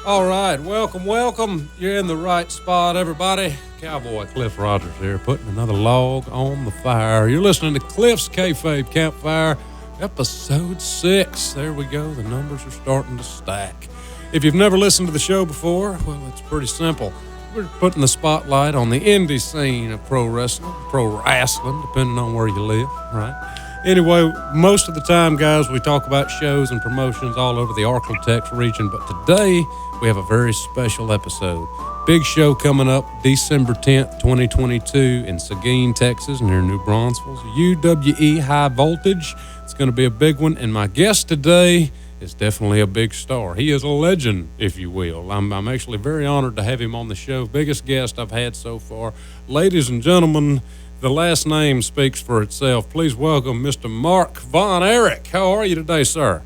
All right, welcome. You're in the right spot, everybody. Cowboy Cliff Rogers here, putting another log on the fire. You're listening to Cliff's Kayfabe Campfire, episode 6. There we go. The numbers are starting to stack. If you've never listened to the show before, well, it's pretty simple. We're putting the spotlight on the indie scene of pro wrestling, depending on where you live, right? Anyway, most of the time, guys, we talk about shows and promotions all over the Arklatex region, but today we have a very special episode. Big show coming up December 10th, 2022 in Seguine, Texas, near New Braunfels. UWE High Voltage. It's going to be a big one, and my guest today is definitely a big star. He is a legend, if you will. I'm actually very honored to have him on the show. Biggest guest I've had so far. Ladies and gentlemen, the last name speaks for itself. Please welcome Mr. Mark Von Erich. How are you today, sir?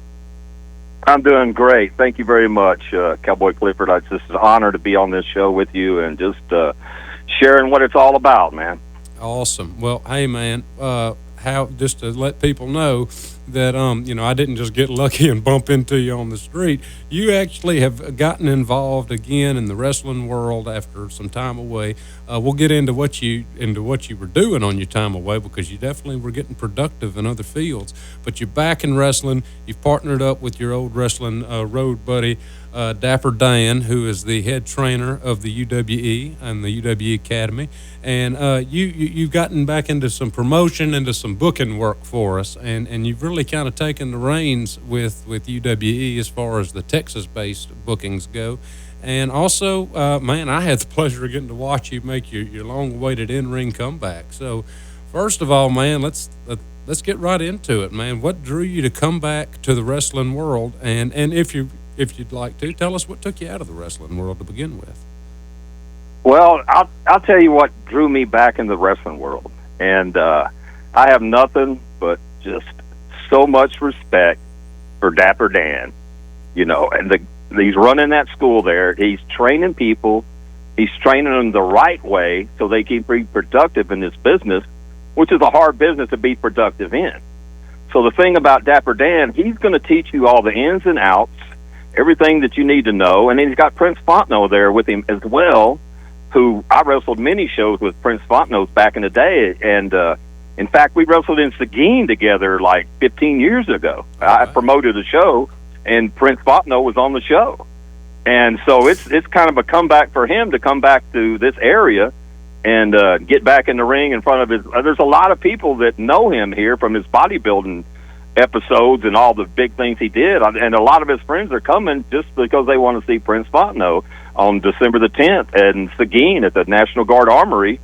I'm doing great. Thank you very much, Cowboy Clifford. It's just an honor to be on this show with you and just sharing what it's all about, man. Awesome. Well, hey, man, just to let people know that, I didn't just get lucky and bump into you on the street. You actually have gotten involved again in the wrestling world after some time away. We'll get into what you were doing on your time away, because you definitely were getting productive in other fields. But you're back in wrestling. You've partnered up with your old wrestling road buddy, Dapper Dan, who is the head trainer of the UWE and the UWE Academy. And you've gotten back into some promotion, into some booking work for us, and you've really kind of taken the reins with UWE as far as the Texas-based bookings go. And also, man, I had the pleasure of getting to watch you make your long-awaited in-ring comeback. So, first of all, man, let's get right into it, man. What drew you to come back to the wrestling world? And if you'd like to, tell us what took you out of the wrestling world to begin with. Well, I'll tell you what drew me back in the wrestling world. And I have nothing but just so much respect for Dapper Dan, and he's running that school there. He's training people. He's training them the right way so they can be productive in this business, which is a hard business to be productive in. So the thing about Dapper Dan, he's going to teach you all the ins and outs, everything that you need to know. And then he's got Prince Fontenot there with him as well, who I wrestled many shows with Prince Fontenot back in the day. And in fact, we wrestled in Seguine together like 15 years ago. I promoted a show, and Prince Fontenot was on the show. And so it's kind of a comeback for him to come back to this area and get back in the ring in front of his... there's a lot of people that know him here from his bodybuilding episodes and all the big things he did. And a lot of his friends are coming just because they want to see Prince Fontenot on December the 10th in Seguine at the National Guard Armory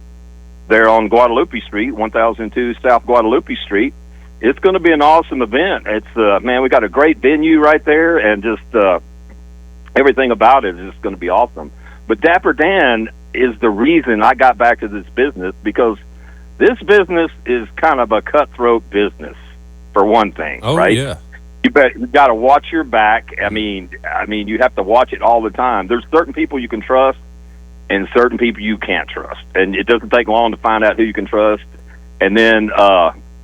there on Guadalupe Street, 1002 South Guadalupe Street. It's going to be an awesome event. It's man, we got a great venue right there, and just everything about it is just going to be awesome. But Dapper Dan is the reason I got back to this business, because this business is kind of a cutthroat business, for one thing, right? Yeah. You got to watch your back. I mean, you have to watch it all the time. There's certain people you can trust and certain people you can't trust. And it doesn't take long to find out who you can trust. And then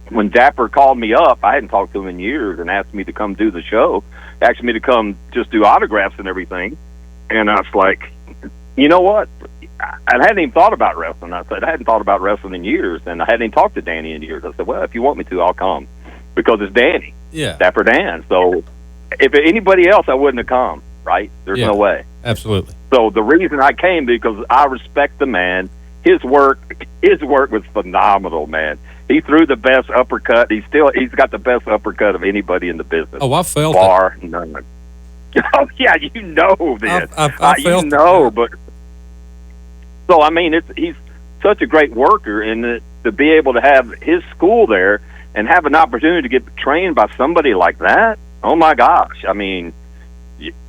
when Dapper called me up, I hadn't talked to him in years, and asked me to come do the show, asked me to come just do autographs and everything. And I was like, you know what? I hadn't even thought about wrestling. I said, I hadn't thought about wrestling in years, and I hadn't even talked to Danny in years. I said, well, if you want me to, I'll come, because it's Danny. Yeah. Dapper Dan. So if anybody else, I wouldn't have come, right? There's no way. Absolutely. So the reason I came, because I respect the man. His work was phenomenal, man. He threw the best uppercut. He's got the best uppercut of anybody in the business. Oh, I felt Bar none. Oh yeah, you know this. I felt but so I mean, he's such a great worker, and to be able to have his school there and have an opportunity to get trained by somebody like that, oh my gosh! I mean,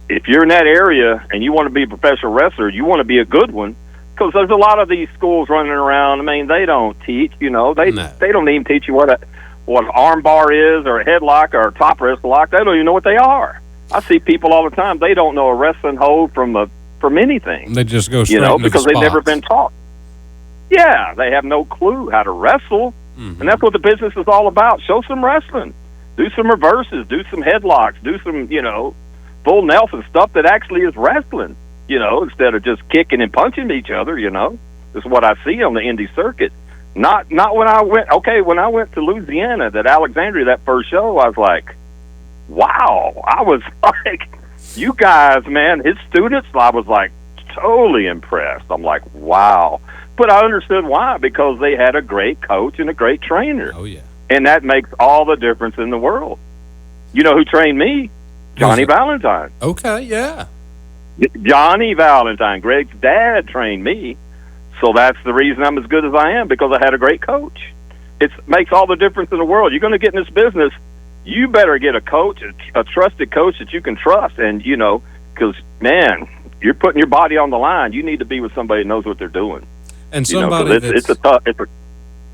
if you're in that area and you want to be a professional wrestler, you want to be a good one, because there's a lot of these schools running around. I mean, they don't teach. They don't even teach you what an arm bar is, or a headlock, or a top wrist lock. They don't even know what they are. I see people all the time. They don't know a wrestling hold from anything. They just go straight into because the they've never been taught. Yeah, they have no clue how to wrestle. Mm-hmm. And that's what the business is all about. Show some wrestling. Do some reverses. Do some headlocks. Do some, full Nelson stuff that actually is wrestling, instead of just kicking and punching each other, This is what I see on the indie circuit. Not when I went to Louisiana, that Alexandria, that first show, I was like, wow. I was like, you guys, man, his students, I was like totally impressed. I'm like, wow. But I understood why, because they had a great coach and a great trainer. Oh, yeah. And that makes all the difference in the world. You know who trained me? Johnny Valentine. Okay, yeah. Johnny Valentine, Greg's dad, trained me. So that's the reason I'm as good as I am, because I had a great coach. It makes all the difference in the world. You're going to get in this business, you better get a coach, a trusted coach that you can trust. And, because, man, you're putting your body on the line. You need to be with somebody that knows what they're doing. And somebody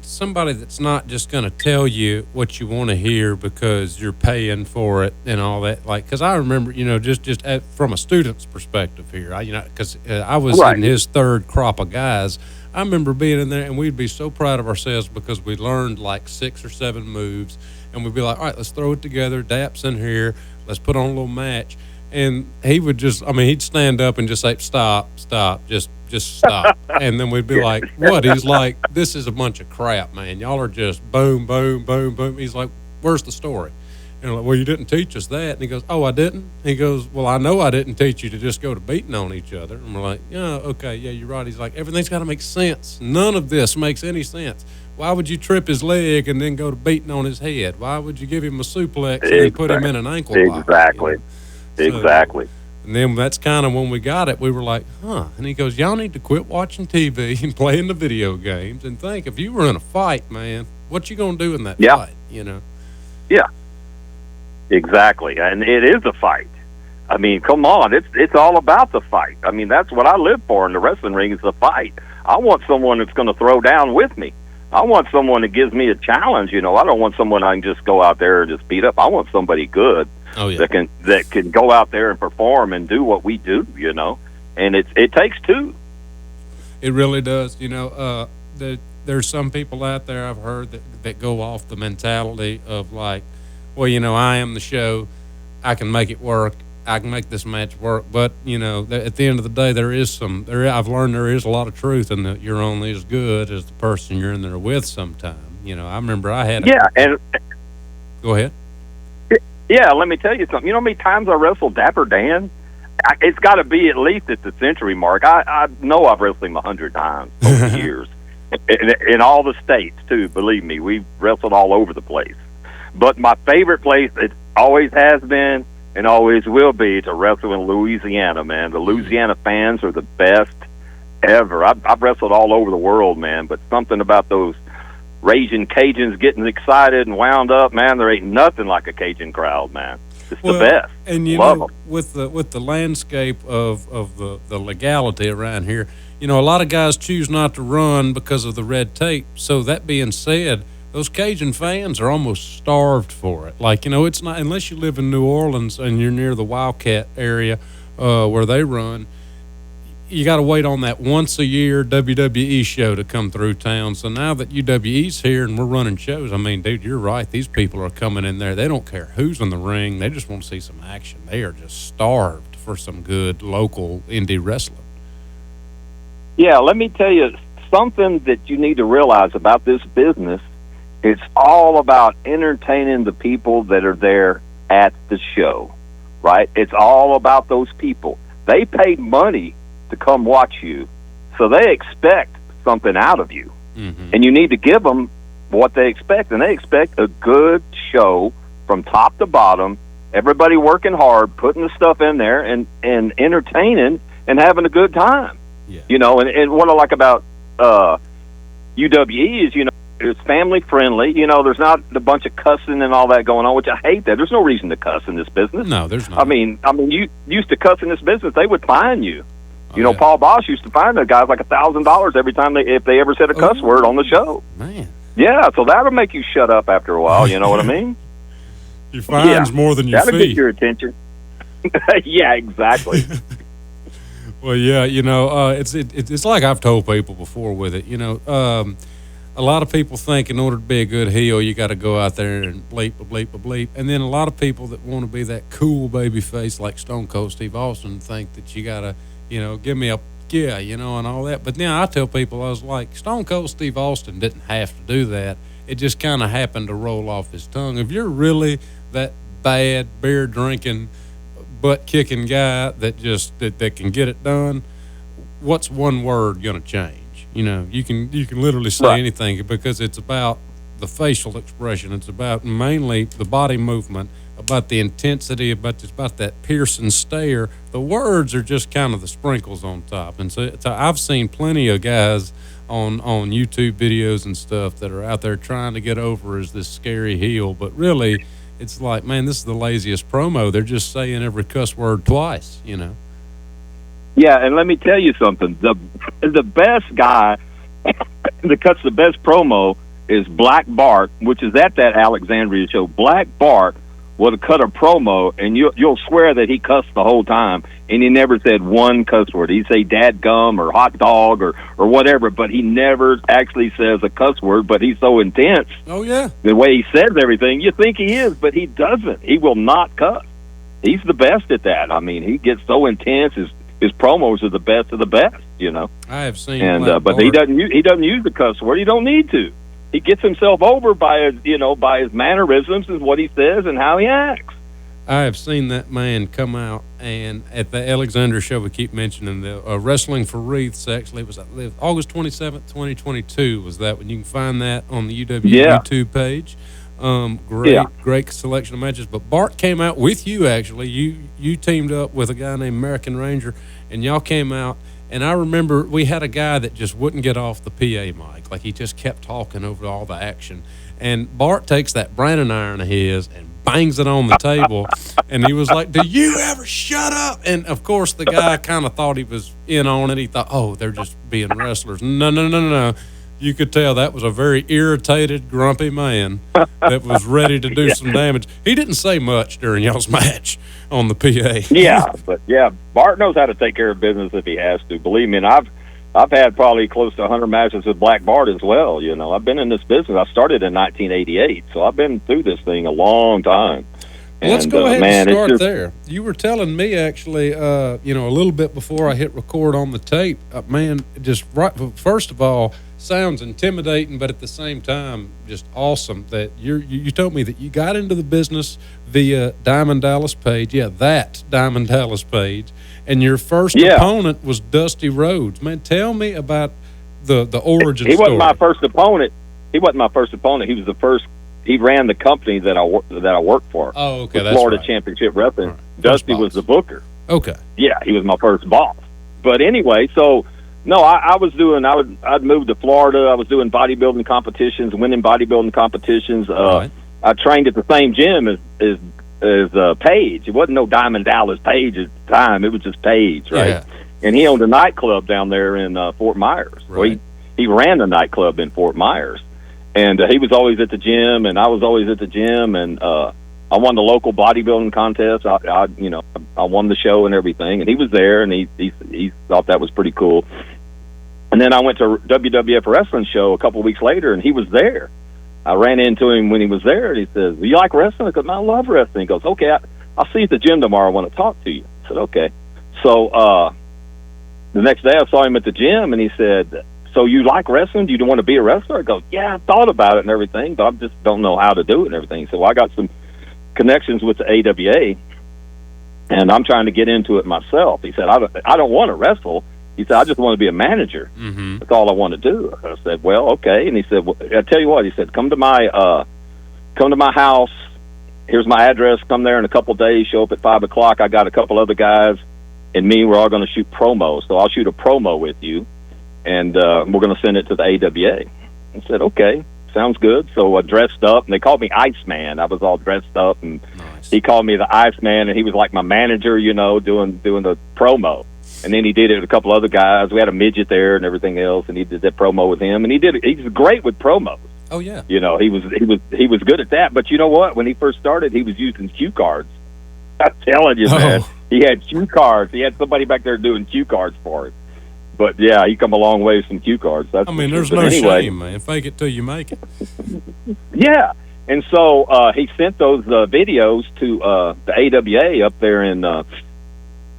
somebody that's not just going to tell you what you want to hear because you're paying for it and all that. Like, because I remember, just from a student's perspective here, because I was right. in his third crop of guys. I remember being in there, and we'd be so proud of ourselves because we learned like 6 or 7 moves, and we'd be like, all right, let's throw it together. Dap's in here. Let's put on a little match. And he would he'd stand up and just say, stop, just stop. And then we'd be like, what? He's like, this is a bunch of crap, man. Y'all are just boom, boom, boom, boom. He's like, where's the story? And I'm like, well, you didn't teach us that. And he goes, oh, I didn't? He goes, well, I know I didn't teach you to just go to beating on each other. And we're like, yeah, okay, yeah, you're right. He's like, everything's got to make sense. None of this makes any sense. Why would you trip his leg and then go to beating on his head? Why would you give him a suplex and then put him in an ankle lock? Exactly. Exactly. And then that's kind of when we got it, we were like, huh. And he goes, y'all need to quit watching TV and playing the video games and think, if you were in a fight, man, what you going to do in that fight, Yeah, exactly. And it is a fight. I mean, come on. It's all about the fight. I mean, that's what I live for in the wrestling ring, is the fight. I want someone that's going to throw down with me. I want someone that gives me a challenge. I don't want someone I can just go out there and just beat up. I want somebody good. Oh, yeah. that can go out there and perform and do what we do, and it takes two. It really does. There's some people out there I've heard that go off the mentality of like, well, I am the show, I can make it work, I can make this match work. But at the end of the day, I've learned there is a lot of truth in that you're only as good as the person you're in there with. Sometime, I remember I had Go ahead. Yeah, let me tell you something. You know how many times I wrestled Dapper Dan? It's got to be at least at the century mark. I know I've wrestled him 100 times over the years. In all the states, too, believe me. We've wrestled all over the place. But my favorite place, it always has been and always will be, to wrestle in Louisiana, man. The Louisiana fans are the best ever. I've wrestled all over the world, man, but something about those Raging Cajuns getting excited and wound up, man, there ain't nothing like a Cajun crowd, man. It's the best. And Love 'em. with the landscape of the legality around here, a lot of guys choose not to run because of the red tape. So that being said, those Cajun fans are almost starved for it. Like, it's not, unless you live in New Orleans and you're near the Wildcat area where they run, you got to wait on that once a year WWE show to come through town. So now that UWE's here and we're running shows, I mean, dude, you're right. These people are coming in there. They don't care who's in the ring. They just want to see some action. They are just starved for some good local indie wrestling. Yeah, let me tell you something that you need to realize about this business. It's all about entertaining the people that are there at the show, right? It's all about those people. They paid money to come watch you, so they expect something out of you, and you need to give them what they expect, and they expect a good show from top to bottom, everybody working hard, putting the stuff in there, and entertaining and having a good time. And what I like about UWE is, it's family friendly. There's not a bunch of cussing and all that going on, which I hate that. There's no reason to cuss in this business. No, there's not. I mean, you used to cuss in this business, they would fine you. Yeah. Paul Bosch used to fine the guys like $1,000 every time if they ever said a cuss word on the show. Man. Yeah, so that'll make you shut up after a while. You know what I mean? Your fine's more than your fee. That'll get your attention. Yeah, exactly. Well, yeah, it's like I've told people before with it. A a lot of people think in order to be a good heel, you got to go out there and bleep, bleep, bleep. And then a lot of people that want to be that cool baby face like Stone Cold Steve Austin think that you got to, give me a yeah, and all that. But then I tell people, I was like, Stone Cold Steve Austin didn't have to do that. It just kind of happened to roll off his tongue. If you're really that bad beer drinking, butt kicking guy that can get it done, what's one word going to change? You can literally say anything because it's about the facial expression. It's about mainly the body movement, about the intensity, about that piercing stare. The words are just kind of the sprinkles on top. And so I've seen plenty of guys on YouTube videos and stuff that are out there trying to get over as this scary heel, but really it's like, man, this is the laziest promo. They're just saying every cuss word twice, Yeah, and let me tell you something. The best guy that cuts the best promo is Black Bart, which is at that Alexandria show. Black Bart would have cut a promo, and you'll swear that he cussed the whole time, and he never said one cuss word. He'd say dadgum or hot dog or whatever, but he never actually says a cuss word, but he's so intense. Oh, yeah. The way he says everything, you think he is, but he doesn't. He will not cuss. He's the best at that. I mean, he gets so intense. His promos are the best of the best, I have seen, but he doesn't use the cuss word. He don't need to. He gets himself over by his mannerisms and what he says and how he acts. I have seen that man come out, and at the Alexander show, we keep mentioning the Wrestling for Wreaths. Actually, it was August 27th, 2022. Was that when you can find that on the UWE YouTube page? Great selection of matches. But Bart came out with you. Actually, you teamed up with a guy named American Ranger, and y'all came out. And I remember we had a guy that just wouldn't get off the PA mic. Like, he just kept talking over all the action. And Bart takes that branding iron of his and bangs it on the table. And he was like, do you ever shut up? And, of course, the guy kind of thought he was in on it. He thought, oh, they're just being wrestlers. No. You could tell that was a very irritated, grumpy man that was ready to do some damage. He didn't say much during y'all's match on the PA. Bart knows how to take care of business if he has to. Believe me, and I've had probably close to 100 matches with Black Bart as well. I've been in this business. I started in 1988, so I've been through this thing a long time. Well, let's go ahead and start there. You were telling me, actually, a little bit before I hit record on the tape, first of all, sounds intimidating, but at the same time, just awesome that you told me that you got into the business via Diamond Dallas Page. Yeah, that Diamond Dallas Page. And your first opponent was Dusty Rhodes. Man, tell me about the origin story. He wasn't my first opponent. He was the first. He ran the company that I worked for. Oh, okay, that's Florida Championship Wrestling. Right. Dusty was the booker. Okay. Yeah, he was my first boss. But anyway, so no, I'd moved to Florida. I was doing bodybuilding competitions, winning bodybuilding competitions. Right. I trained at the same gym as Page. It wasn't no Diamond Dallas Page at the time. It was just Page, right? Yeah. And he owned a nightclub down there in Fort Myers. Right. Well, he ran the nightclub in Fort Myers. And he was always at the gym, and I was always at the gym, and I won the local bodybuilding contest. I won the show and everything, and he was there, and he thought that was pretty cool. And then I went to WWF wrestling show a couple of weeks later, and he was there. I ran into him when he was there, and he says, "You like wrestling?" I go, "I love wrestling." He goes, "Okay, I'll see you at the gym tomorrow. I want to talk to you." I said, "Okay." So the next day I saw him at the gym, and he said, "So you like wrestling? Do you want to be a wrestler?" I go, "Yeah, I thought about it and everything, but I just don't know how to do it and everything." So I got some connections with the AWA, and I'm trying to get into it myself. He said, I don't want to wrestle. He said, "I just want to be a manager. Mm-hmm. That's all I want to do." I said, "Well, okay." And he said, "Well, I tell you what," he said, come to my house. Here's my address. Come there in a couple of days. Show up at 5:00. I got a couple other guys and me. We're all going to shoot promos. So I'll shoot a promo with you, and we're going to send it to the AWA. I said, "Okay, sounds good." So I dressed up, and they called me Iceman. I was all dressed up, and nice. He called me the Iceman, and he was like my manager, doing the promo. And then he did it with a couple other guys. We had a midget there and everything else, and he did that promo with him. And he's great with promos. Oh yeah. He was good at that. But you know what? When he first started, he was using cue cards. I'm telling you, man. He had cue cards. He had somebody back there doing cue cards for him. But yeah, he come a long way with some cue cards. That's there's no shame, man. Fake it till you make it. Yeah. And so he sent those videos to the AWA up there in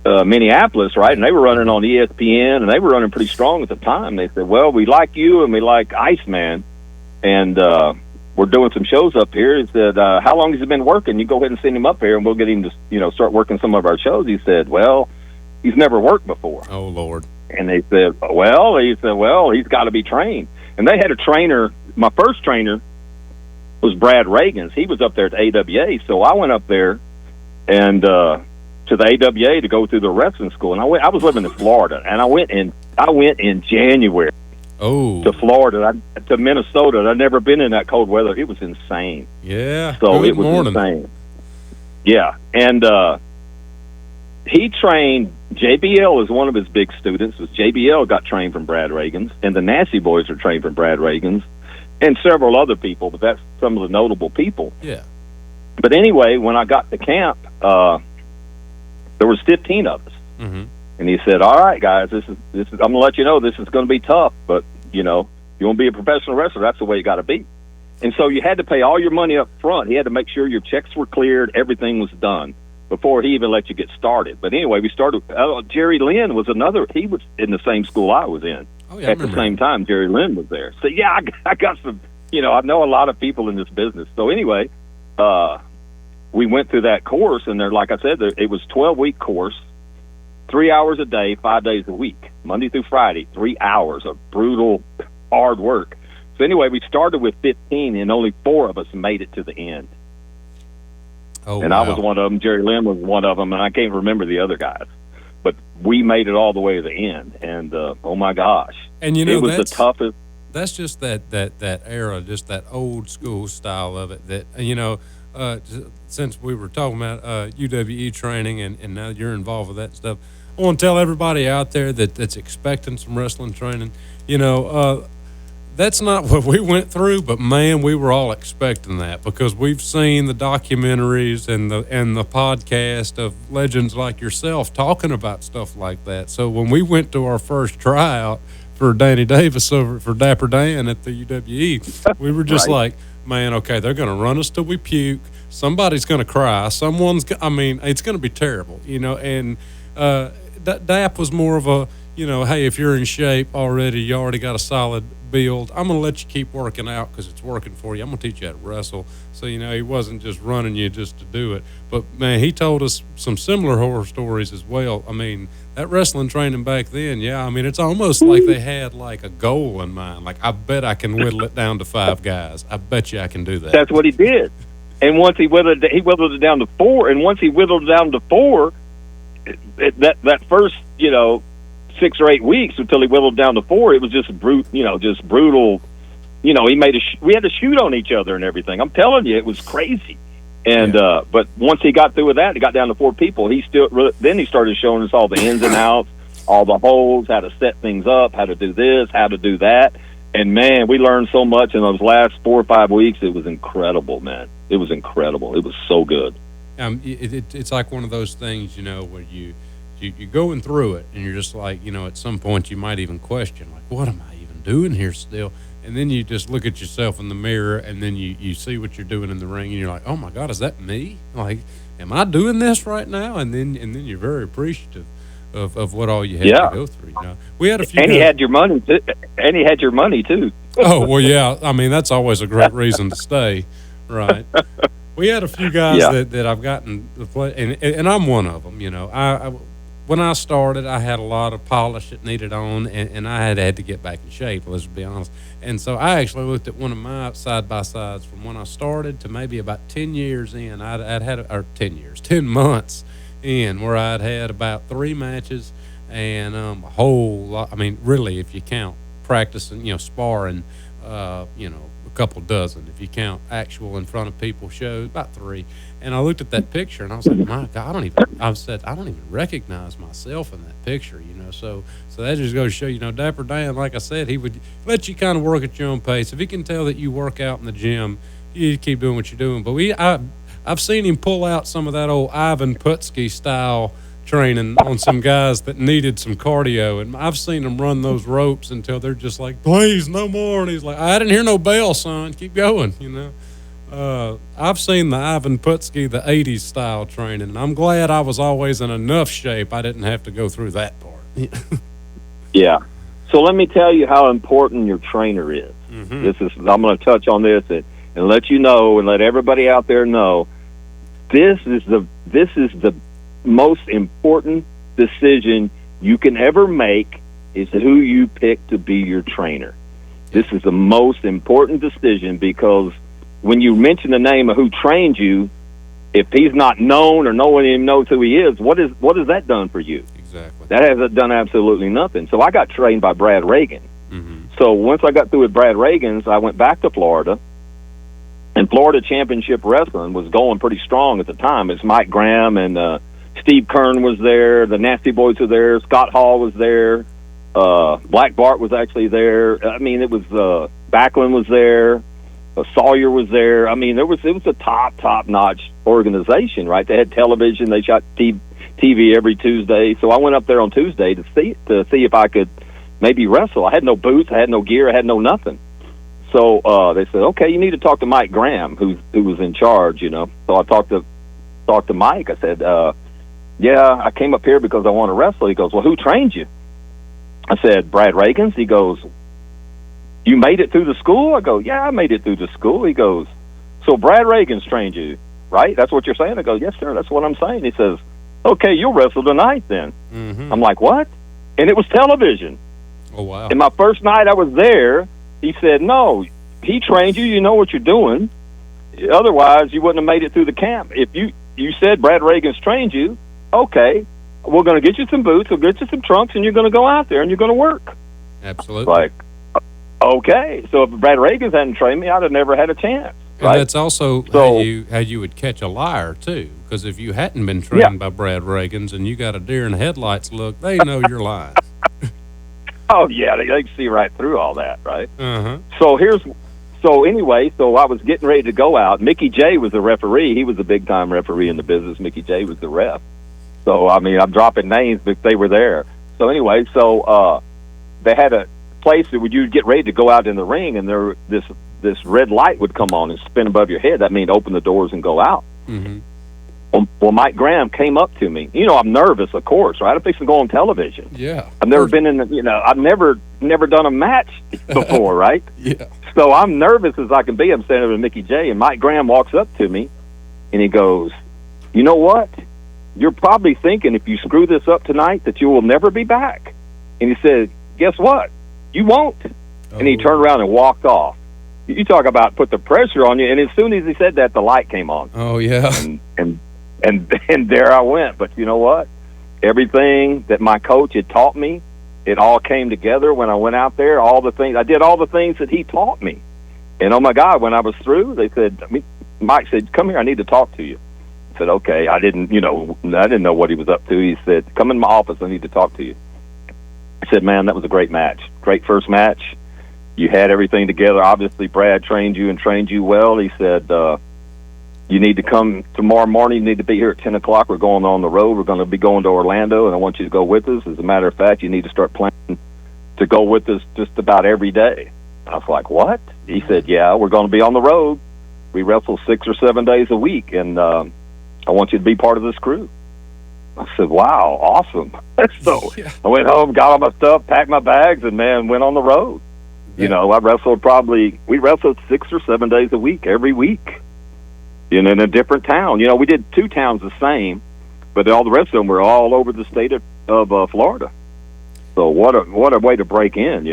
Minneapolis, right? And they were running on ESPN, and they were running pretty strong at the time. They said, well, we like you, and we like Iceman, and we're doing some shows up here. He said, how long has he been working? You go ahead and send him up here, and we'll get him to start working some of our shows. He said, well, he's never worked before. Oh, Lord. And they said, well, he's got to be trained. And they had a trainer. My first trainer was Brad Reagan's. He was up there at the AWA. So I went up there and to the AWA to go through the wrestling school. And I was living in Florida, and I went in January. Oh. To Florida, to Minnesota. I'd never been in that cold weather. It was insane. Yeah. So it was insane. Yeah. And he trained, JBL was one of his big students. JBL got trained from Brad Reagan's, and the Nasty Boys were trained from Brad Reagan's, and several other people, but that's some of the notable people. Yeah. But anyway, when I got to camp, there was 15 of us. Mm-hmm. And he said, all right, guys, this is I'm going to let you know this is going to be tough, but, you want to be a professional wrestler, that's the way you got to be. And so you had to pay all your money up front. He had to make sure your checks were cleared, everything was done before he even let you get started. But anyway, we started. Jerry Lynn was another. He was in the same school I was in. Oh, yeah, at the same time, Jerry Lynn was there. So, yeah, I got some, I know a lot of people in this business. So anyway, we went through that course, and there, like I said, it was 12-week course, 3 hours a day, 5 days a week, Monday through Friday, 3 hours of brutal, hard work. So anyway, we started with 15, and only 4 of us made it to the end. Oh, and wow. I was one of them. Jerry Lynn was one of them, and I can't remember the other guys. But we made it all the way to the end, and oh my gosh, and it was the toughest. That's just that era, just that old school style of it. That since we were talking about UWE training, and now you're involved with that stuff, I want to tell everybody out there that's expecting some wrestling training. That's not what we went through, but man, we were all expecting that because we've seen the documentaries and the podcast of legends like yourself talking about stuff like that. So when we went to our first tryout for Danny Davis over for Dapper Dan at the UWE, we were just like, man, okay, they're going to run us till we puke. Somebody's going to cry. It's going to be terrible, and Dap was more of a, hey, if you're in shape already, you already got a solid build, I'm going to let you keep working out because it's working for you. I'm going to teach you how to wrestle. So, he wasn't just running you just to do it. But, man, he told us some similar horror stories as well. That wrestling training back then, it's almost like they had, like, a goal in mind. Like, I bet I can whittle it down to 5 guys. I bet you I can do that. That's what he did. And once he whittled it down to 4, and once he whittled it down to 4, that first, 6 or 8 weeks until he whittled down to 4, it was just brutal. We had to shoot on each other and everything. I'm telling you, it was crazy. And but once he got through with that, he got down to 4 people. Then he started showing us all the ins and outs, all the holes, how to set things up, how to do this, how to do that. And man, we learned so much in those last 4 or 5 weeks. It was incredible, man. It was incredible. It was so good. It's like one of those things, where you're going through it, and you're just like, at some point you might even question, like, what am I even doing here still? And then you just look at yourself in the mirror, and then you see what you're doing in the ring, and you're like, oh my God, is that me? Like, am I doing this right now? And then you're very appreciative of what all you had to go through. We had a few. And he had your money too. And he had your money too. Oh well, yeah. That's always a great reason to stay, right? We had a few guys that I've gotten to play, and I'm one of them. When I started, I had a lot of polish that needed on, and I had to get back in shape, let's be honest. And so I actually looked at one of my side-by-sides from when I started to maybe about 10 years in. I'd had 10 months in, where I'd had about 3 matches and a whole lot. Really, if you count practicing, sparring, a couple dozen. If you count actual in front of people shows, about 3. And I looked at that picture, and I was like, my God, I don't even recognize myself in that picture, So that just goes to show, Dapper Dan, like I said, he would let you kind of work at your own pace. If he can tell that you work out in the gym, you keep doing what you're doing. But I've seen him pull out some of that old Ivan Putski style training on some guys that needed some cardio, and I've seen them run those ropes until they're just like, please, no more. And he's like, I didn't hear no bell, son. Keep going, I've seen the Ivan Putski, the 80s style training, and I'm glad I was always in enough shape I didn't have to go through that part. Yeah. So let me tell you how important your trainer is. Mm-hmm. I'm going to touch on this and let you know and let everybody out there know this is the most important decision you can ever make is who you pick to be your trainer. This is the most important decision because when you mention the name of who trained you, if he's not known or no one even knows who he is, what has that done for you? Exactly. That hasn't done absolutely nothing. So I got trained by Brad Reagan. Mm-hmm. So once I got through with Brad Reagan's, I went back to Florida, and Florida Championship Wrestling was going pretty strong at the time. It's Mike Graham and Steve Kern was there, the Nasty Boys were there, Scott Hall was there, Black Bart was actually there. I mean, it was Backlund was there. Sawyer was there. I mean, it was a top-notch organization, right? They had television. They shot TV every Tuesday. So I went up there on Tuesday to see if I could maybe wrestle. I had no boots. I had no gear. I had no nothing. So they said, okay, you need to talk to Mike Graham, who was in charge, So I talked to Mike. I said, yeah, I came up here because I want to wrestle. He goes, well, who trained you? I said, Brad Reagan's. He goes, you made it through the school? I go, yeah, I made it through the school. He goes, so Brad Reagan's trained you, right? That's what you're saying? I go, yes, sir, that's what I'm saying. He says, okay, you'll wrestle tonight then. Mm-hmm. I'm like, what? And it was television. Oh, wow. And my first night I was there, he said, no, he trained you. You know what you're doing. Otherwise, you wouldn't have made it through the camp. If you said Brad Reagan's trained you, okay, we're going to get you some boots, we'll get you some trunks, and you're going to go out there and you're going to work. Absolutely. Like, okay, so if Brad Reagan hadn't trained me, I'd have never had a chance. And right? That's also how you would catch a liar, too. Because if you hadn't been trained by Brad Reagan's and you got a deer in the headlights look, they know you're lying. Oh, yeah, they can see right through all that, right? Uh-huh. So anyway, I was getting ready to go out. Mickey J was the referee. He was a big-time referee in the business. Mickey J was the ref. So, I mean, I'm dropping names, but they were there. So anyway, they had a place that would you get ready to go out in the ring, and there this red light would come on and spin above your head. That means open the doors and go out. Mm-hmm. Well, Mike Graham came up to me. I'm nervous, of course, right? I'm fixing to go on television. Yeah. I've never been in I've never done a match before, right? Yeah. So I'm nervous as I can be. I'm standing with Mickey J, and Mike Graham walks up to me, and he goes, you know what? You're probably thinking if you screw this up tonight that you will never be back. And he said, guess what? You won't. Oh. And he turned around and walked off. You talk about put the pressure on you, and as soon as he said that, the light came on. Oh, yeah. And there I went. But you know what? Everything that my coach had taught me, it all came together when I went out there. I did all the things that he taught me. And oh my God, when I was through, Mike said, come here, I need to talk to you. I said, okay. I didn't know what he was up to. He said, come in my office, I need to talk to you. I said, man, that was a great match. Great first match. You had everything together. Obviously, Brad trained you well. He said, you need to come tomorrow morning. You need to be here at 10 o'clock. We're going on the road. We're going to be going to Orlando, and I want you to go with us. As a matter of fact, you need to start planning to go with us just about every day. I was like, what? He said, yeah, we're going to be on the road. We wrestle 6 or 7 days a week, and I want you to be part of this crew. I said, wow, awesome. So I went home, got all my stuff, packed my bags, and, man, went on the road. Yeah. I wrestled we wrestled 6 or 7 days a week, every week, in a different town. We did 2 towns the same, but all the rest of them were all over the state of Florida. So what a way to break in,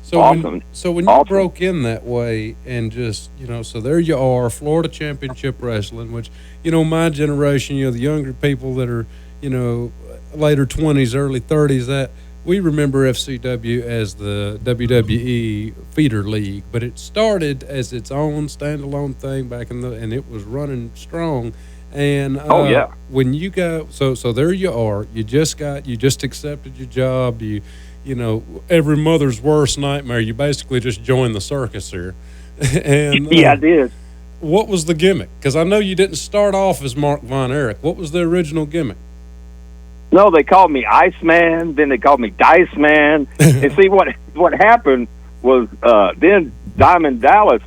So awesome. When you broke in that way and just, so there you are, Florida Championship Wrestling, which, my generation, the younger people that are, later 20s, early 30s, that we remember FCW as the WWE feeder league, but it started as its own standalone thing back and it was running strong. And when you go, so there you are, you just accepted your job, every mother's worst nightmare, you basically just joined the circus here. And yeah, I did. What was the gimmick? Because I know you didn't start off as Mark Von Erich. What was the original gimmick? No, they called me Iceman. Then they called me Dice Man. And see what happened was then Diamond Dallas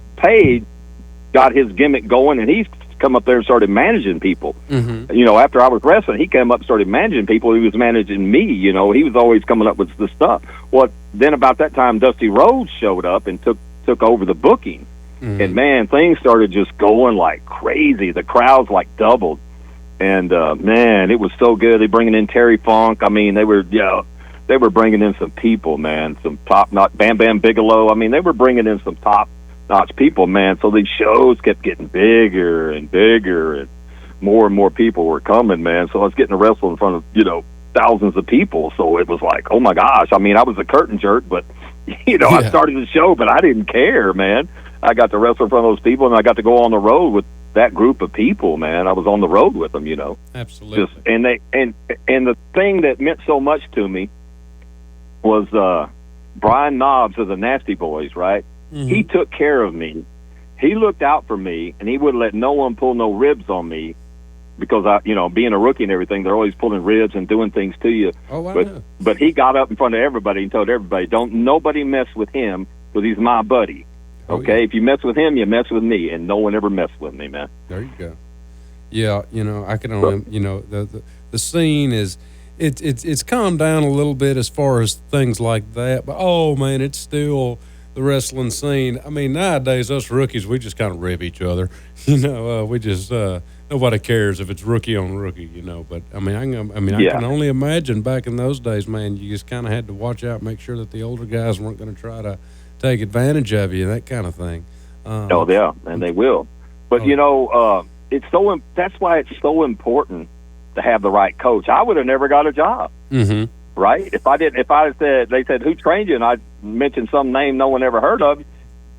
got his gimmick going, and he's come up there and started managing people. Mm-hmm. You know, after I was wrestling, he came up and started managing people. He was managing me. You know, he was always coming up with the stuff. Well, then about that time, Dusty Rhodes showed up and took over the booking. Mm-hmm. And man, things started just going like crazy. The crowds like doubled, and man, it was so good. They bringing in Terry Funk. I mean, they were bringing in some people, man, some top notch. Bam Bam Bigelow. I mean, they were bringing in some top notch people, man. So these shows kept getting bigger and bigger, and more people were coming, man. So I was getting to wrestle in front of thousands of people. So it was like, oh my gosh. I mean, I was a curtain jerk, but I started the show, but I didn't care, man. I got to wrestle in front of those people, and I got to go on the road with that group of people, man. I was on the road with them, Absolutely. And the thing that meant so much to me was Brian Knobs of the Nasty Boys, right? Mm-hmm. He took care of me. He looked out for me, and he wouldn't let no one pull no ribs on me because being a rookie and everything, they're always pulling ribs and doing things to you. Oh, wow. But he got up in front of everybody and told everybody, don't nobody mess with him because he's my buddy. Okay, yeah. If you mess with him, you mess with me, and no one ever messed with me, man. There you go. Yeah, I can only, the scene is, it's calmed down a little bit as far as things like that, but oh man, it's still the wrestling scene. I mean, nowadays us rookies, we just kind of rib each other. We just nobody cares if it's rookie on rookie. But I can only imagine back in those days, man. You just kind of had to watch out, make sure that the older guys weren't going to try to take advantage of you, that kind of thing. Oh yeah, and they will. But it's so. That's why it's so important to have the right coach. I would have never got a job. Mm-hmm. Right? If I had said, they said, who trained you? And I mentioned some name no one ever heard of,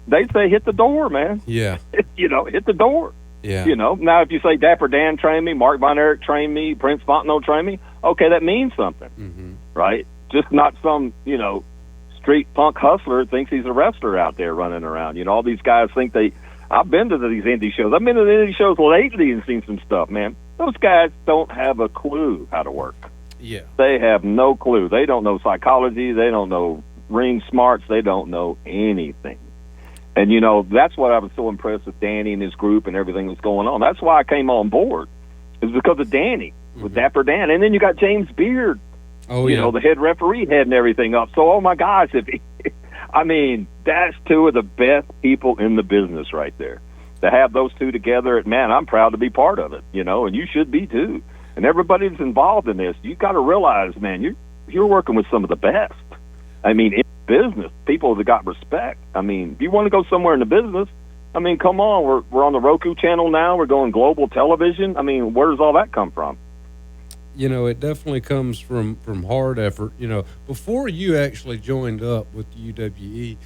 they'd say, hit the door, man. Yeah. Hit the door. Yeah. Now if you say Dapper Dan trained me, Mark Von Erich trained me, Prince Fontenot trained me, okay, that means something. Mm-hmm. Right? Just not some, street punk hustler thinks he's a wrestler out there running around. All these guys think I've been to these indie shows. I've been to the indie shows lately and seen some stuff, man. Those guys don't have a clue how to work. Yeah. They have no clue. They don't know psychology. They don't know ring smarts. They don't know anything. And, that's what I was so impressed with Danny and his group and everything that's going on. That's why I came on board. It's because of Danny, with Dapper Dan. And then you got James Beard. Oh, yeah. The head referee heading everything up. So, oh, my gosh. That's two of the best people in the business right there. To have those two together, man, I'm proud to be part of it, and you should be too. And everybody that's involved in this, you got to realize, man, you're working with some of the best. In business, people that got respect. If you want to go somewhere in the business, come on, we're on the Roku channel now. We're going global television. Where does all that come from? It definitely comes from hard effort. Before you actually joined up with UWE,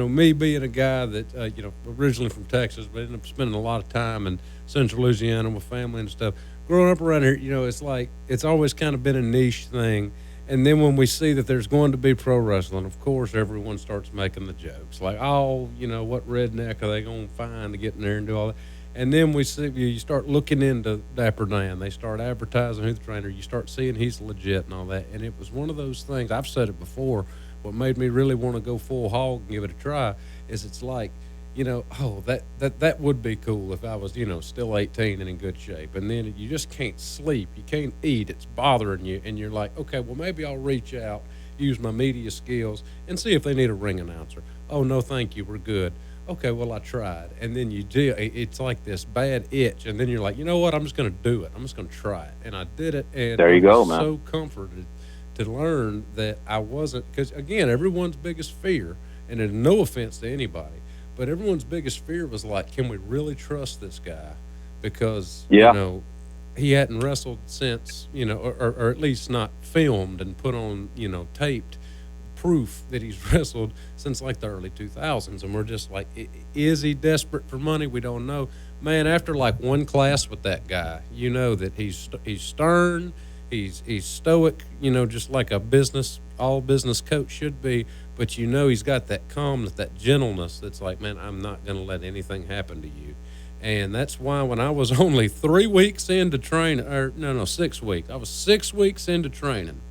me being a guy that, originally from Texas, but ended up spending a lot of time in central Louisiana with family and stuff. Growing up around here, it's like it's always kind of been a niche thing. And then when we see that there's going to be pro wrestling, of course, everyone starts making the jokes. Like, oh, what redneck are they going to find to get in there and do all that? And then we see you start looking into Dapper Dan. They start advertising who's the trainer. You start seeing he's legit and all that. And it was one of those things, I've said it before, what made me really want to go full hog and give it a try is it's like, that would be cool if I was, still 18 and in good shape. And then you just can't sleep. You can't eat. It's bothering you. And you're like, okay, well, maybe I'll reach out, use my media skills, and see if they need a ring announcer. Oh, no, thank you. We're good. Okay, well, I tried. And then you do. It's like this bad itch. And then you're like, you know what? I'm just going to do it. I'm just going to try it. And I did it. And there you go, man. I was so comforted to learn that I wasn't, because, again, everyone's biggest fear, and there's no offense to anybody, but everyone's biggest fear was like, can we really trust this guy? Because, he hadn't wrestled since, or at least not filmed and put on, taped proof that he's wrestled since like the early 2000s. And we're just like, is he desperate for money? We don't know. Man, after like one class with that guy, that he's stern, he's stoic, just like all business coach should be. But he's got that calmness, that gentleness that's like, man, I'm not going to let anything happen to you. And that's why when I was only 3 weeks into training, or no, 6 weeks, I was 6 weeks into training.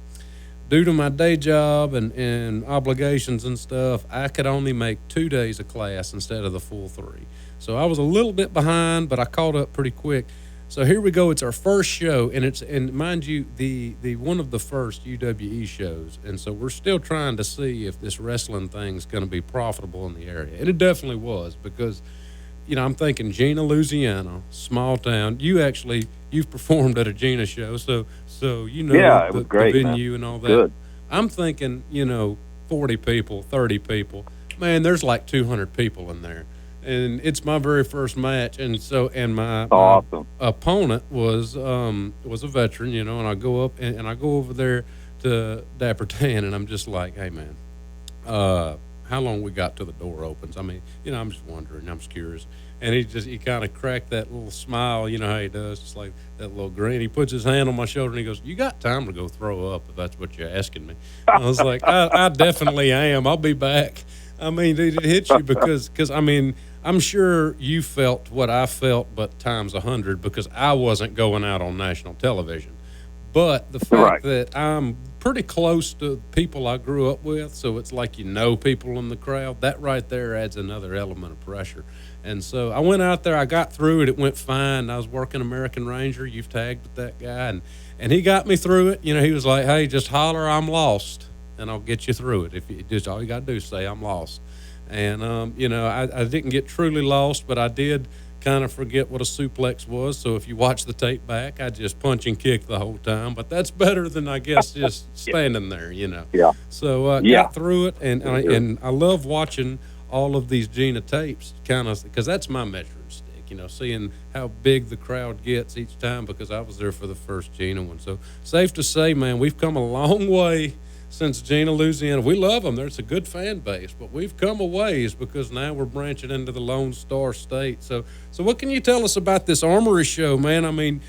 Due to my day job and obligations and stuff, I could only make 2 days of class instead of the full 3. So I was a little bit behind, but I caught up pretty quick. So here we go. It's our first show, and mind you, the one of the first UWE shows. And so we're still trying to see if this wrestling thing's going to be profitable in the area. And it definitely was, because I'm thinking Gina, Louisiana, small town. You've performed at a Gina show, so yeah, it was great, the venue, man. And all that. Good. I'm thinking 40 people, 30 people. Man, there's like 200 people in there, and it's my very first match, and my awesome. My opponent was a veteran, and I go up and I go over there to Dapper Dan, and I'm just like, hey man, how long we got till the door opens? I mean, I'm just wondering. I'm just curious. And he kind of cracked that little smile, how he does, just like that little grin. He puts his hand on my shoulder and he goes, "You got time to go throw up if that's what you're asking me." I was like, I definitely am. I'll be back. I mean, dude, it hits you because I mean, I'm sure you felt what I felt, but times 100, because I wasn't going out on national television. But the fact that I'm pretty close to people I grew up with, so it's like people in the crowd, that right there adds another element of pressure. And so I went out there, I got through it, it went fine. I was working American Ranger, you've tagged with that guy, and he got me through it. He was like, "Hey, just holler, I'm lost, and I'll get you through it. If you just, all you got to do is say I'm lost." And, I didn't get truly lost, but I did kind of forget what a suplex was. So if you watch the tape back, I just punch and kick the whole time. But that's better than, I guess, just standing there, Yeah. So got through it, and I love watching all of these Gina tapes, kind of, because that's my measuring stick, seeing how big the crowd gets each time, because I was there for the first Gina one. So safe to say, man, we've come a long way since Gina, Louisiana. We love them. There's a good fan base, but we've come a ways, because now we're branching into the Lone Star State. So what can you tell us about this Armory show, man? I mean,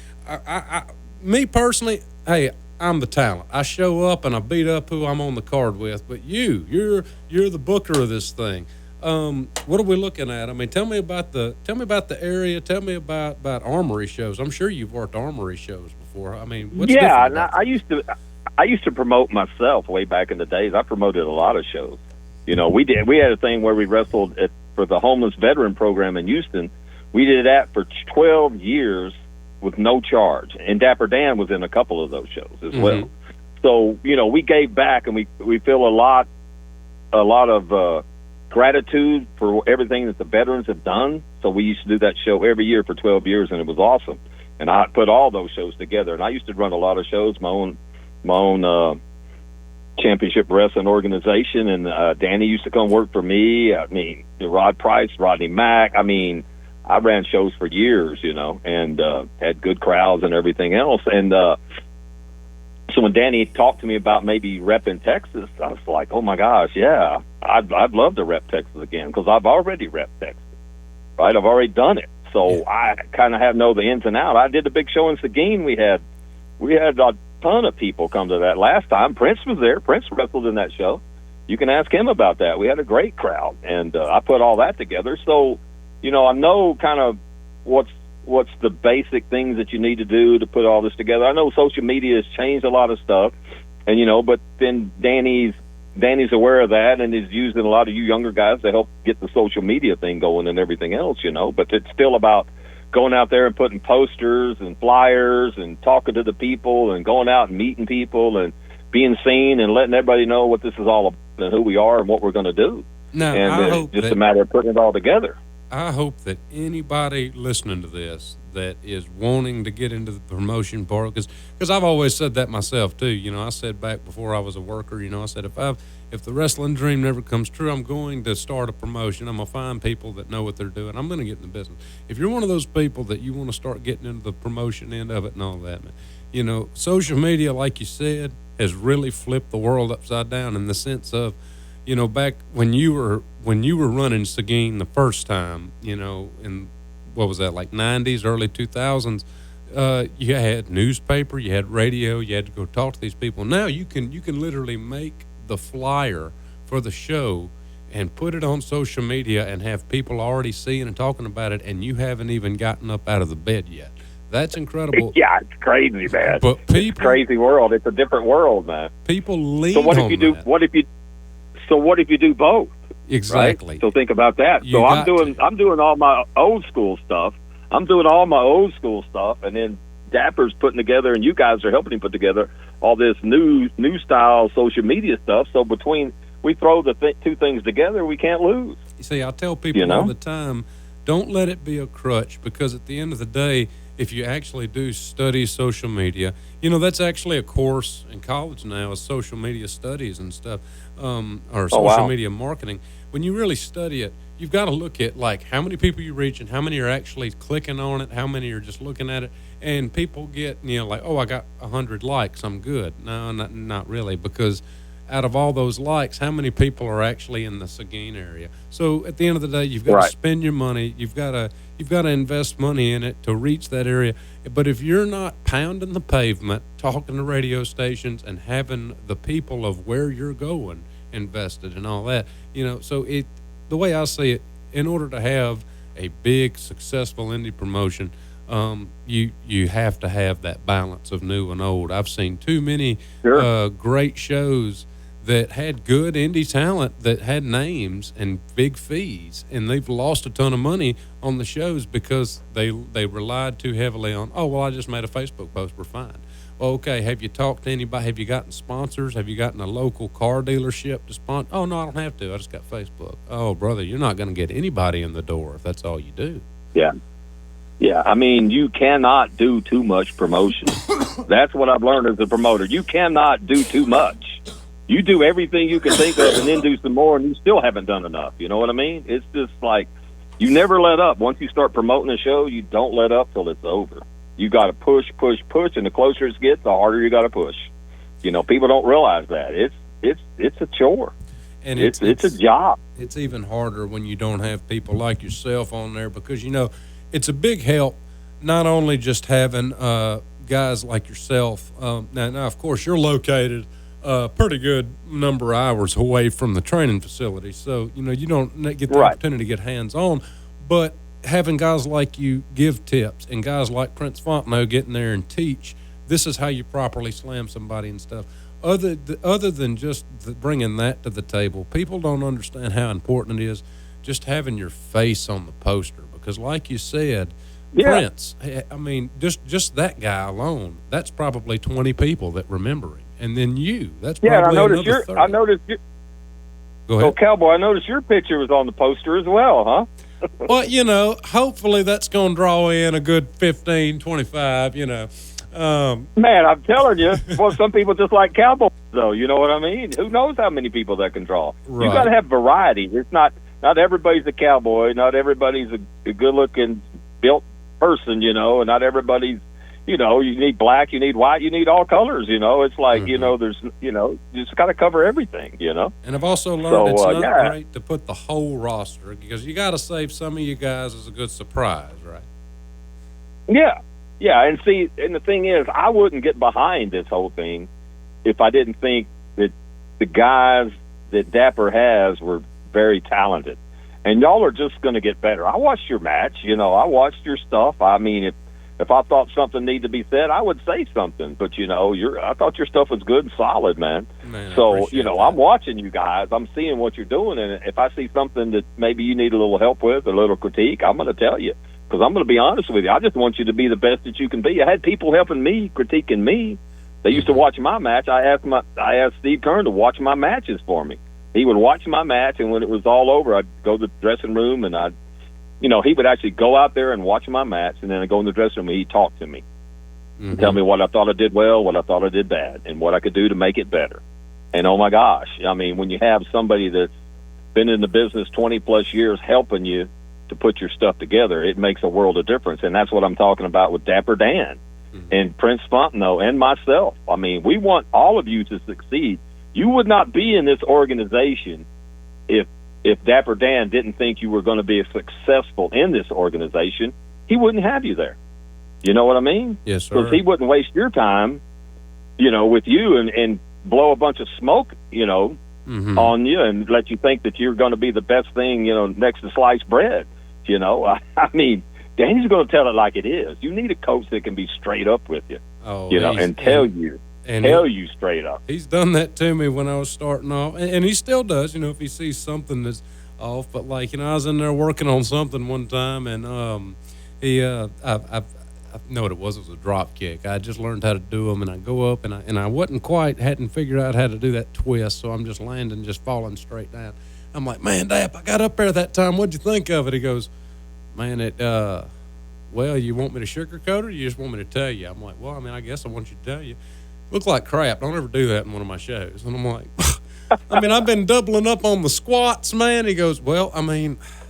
me personally, hey, I'm the talent. I show up and I beat up who I'm on the card with, but you're the booker of this thing. What are we looking at? I mean, tell me about the area. Tell me about Armory shows. I'm sure you've worked Armory shows before. I mean, what's different about that? I used to promote myself way back in the days. I promoted a lot of shows. We had a thing where we wrestled for the homeless veteran program in Houston. We did that for 12 years with no charge, and Dapper Dan was in a couple of those shows as well. So we gave back, and we feel a lot of gratitude for everything that the veterans have done. So we used to do that show every year for 12 years, and it was awesome. And I put all those shows together, and I used to run a lot of shows, my own championship wrestling organization, and Danny used to come work for me. I mean, Rod Price, Rodney Mack. I mean, I ran shows for years, and had good crowds and everything else. And so when Danny talked to me about maybe repping Texas, I was like, oh my gosh, yeah, I'd love to rep Texas again, because I've already repped Texas, right? I've already done it, so I kind of know the ins and outs. I did a big show in Seguine. We had a ton of people come to that last time. Prince was there. Prince wrestled in that show. You can ask him about that. We had a great crowd, and I put all that together. So, I know kind of what's the basic things that you need to do to put all this together. I know social media has changed a lot of stuff, and but then Danny's aware of that, and is using a lot of you younger guys to help get the social media thing going and everything else, but it's still about going out there and putting posters and flyers and talking to the people and going out and meeting people and being seen and letting everybody know what this is all about and who we are and what we're going to do. Now, and it's just a matter of putting it all together. I hope that anybody listening to this that is wanting to get into the promotion part, because I've always said that myself too. I said back before I was a worker, I said if the wrestling dream never comes true, I'm going to start a promotion. I'm going to find people that know what they're doing. I'm going to get in the business. If you're one of those people that you want to start getting into the promotion end of it and all that, man, social media, like you said, has really flipped the world upside down, in the sense of, back when you were running Seguine the first time, in what was that, like 90s, early 2000s, you had newspaper, you had radio, you had to go talk to these people. Now you can literally make the flyer for the show and put it on social media and have people already seeing and talking about it, and you haven't even gotten up out of the bed yet. That's incredible. Yeah, it's crazy, man. But people, it's a crazy world. It's a different world, man. People lean So what if on you do? that. What if you do both? Exactly. Right? So think about that. You So got I'm doing all my old school stuff. And then Dapper's putting together, and you guys are helping him put together all this new style social media stuff. So between we throw the two things together, we can't lose. You see, I tell people all the time, don't let it be a crutch, because at the end of the day, if you actually do study social media, that's actually a course in college now, is social media studies and stuff, or social media marketing. When you really study it, you've got to look at, like, how many people you're reaching, how many are actually clicking on it, how many are just looking at it. And people get, like, oh, I got 100 likes, I'm good. No, not really, because out of all those likes, how many people are actually in the Seguine area? So at the end of the day, you've got to spend your money. You've got to invest money in it to reach that area. But if you're not pounding the pavement, talking to radio stations, and having the people of where you're going invested and all that, so the way I see it, in order to have a big, successful indie promotion, you have to have that balance of new and old. I've seen too many great shows that had good indie talent that had names and big fees, and they've lost a ton of money on the shows because they relied too heavily on, oh, well, I just made a Facebook post, we're fine. Well, okay, have you talked to anybody? Have you gotten sponsors? Have you gotten a local car dealership to sponsor? Oh, no, I don't have to. I just got Facebook. Oh, brother, you're not going to get anybody in the door if that's all you do. Yeah. Yeah, I mean, you cannot do too much promotion. That's what I've learned as a promoter. You cannot do too much. You do everything you can think of and then do some more, and you still haven't done enough. You know what I mean? It's just like you never let up. Once you start promoting a show, you don't let up till it's over. You got to push, and the closer it gets, the harder you got to push. People don't realize that. It's a chore. And it's a job. It's even harder when you don't have people like yourself on there, because, it's a big help, not only just having guys like yourself. Now, of course, you're located a pretty good number of hours away from the training facility, so, you don't get the opportunity to get hands-on. But having guys like you give tips, and guys like Prince Fontenot getting there and teach, this is how you properly slam somebody and stuff. Other than just bringing that to the table, people don't understand how important it is just having your face on the poster. Because like you said, Prince, I mean, just that guy alone, that's probably 20 people that remember him. And then that's probably another 30. I noticed Go ahead. So, Cowboy, I noticed your picture was on the poster as well, huh? Well, hopefully that's going to draw in a good 15, 25, Man, I'm telling you, well, some people just like cowboys, though. You know what I mean? Who knows how many people that can draw? Right. You got to have variety. It's not everybody's a cowboy. Not everybody's a good-looking, built person, and not everybody's, you need black, you need white, you need all colors, It's like, there's, you just got to cover everything, And I've also learned it's not great to put the whole roster, because you got to save some of you guys as a good surprise, right? Yeah. Yeah, and the thing is, I wouldn't get behind this whole thing if I didn't think that the guys that Dapper has were very talented. And y'all are just going to get better. I watched your match, I watched your stuff. I mean, if I thought something needed to be said, I would say something. But, I thought your stuff was good and solid, man. So, I'm watching you guys. I'm seeing what you're doing. And if I see something that maybe you need a little help with, a little critique, I'm going to tell you. Because I'm going to be honest with you. I just want you to be the best that you can be. I had people helping me, critiquing me. They used to watch my match. I asked Steve Kern to watch my matches for me. He would watch my match, and when it was all over, I'd go to the dressing room, and he would actually go out there and watch my match, and then I'd go in the dressing room, and he'd talk to me. And tell me what I thought I did well, what I thought I did bad, and what I could do to make it better. And, oh, my gosh, I mean, when you have somebody that's been in the business 20-plus years helping you to put your stuff together, it makes a world of difference. And that's what I'm talking about with Dapper Dan and Prince Fontenot and myself. I mean, we want all of you to succeed. You would not be in this organization if Dapper Dan didn't think you were going to be successful in this organization. He wouldn't have you there. You know what I mean? Yes, sir. Because he wouldn't waste your time, with you and blow a bunch of smoke, on you and let you think that you're going to be the best thing, next to sliced bread. I mean, Danny's going to tell it like it is. You need a coach that can be straight up with you, and tell you straight up. He's done that to me when I was starting off, and he still does, if he sees something that's off. But, I was in there working on something one time, and I know what it was. It was a drop kick. I just learned how to do them, and I go up, and I hadn't figured out how to do that twist, so I'm just landing, just falling straight down. I'm like, man, Dap, I got up there that time. What'd you think of it? He goes, man, well, you want me to sugarcoat it, or you just want me to tell you? I'm like, well, I guess I want you to tell you. Look like crap. Don't ever do that in one of my shows. And I'm like, I've been doubling up on the squats, man. He goes, well,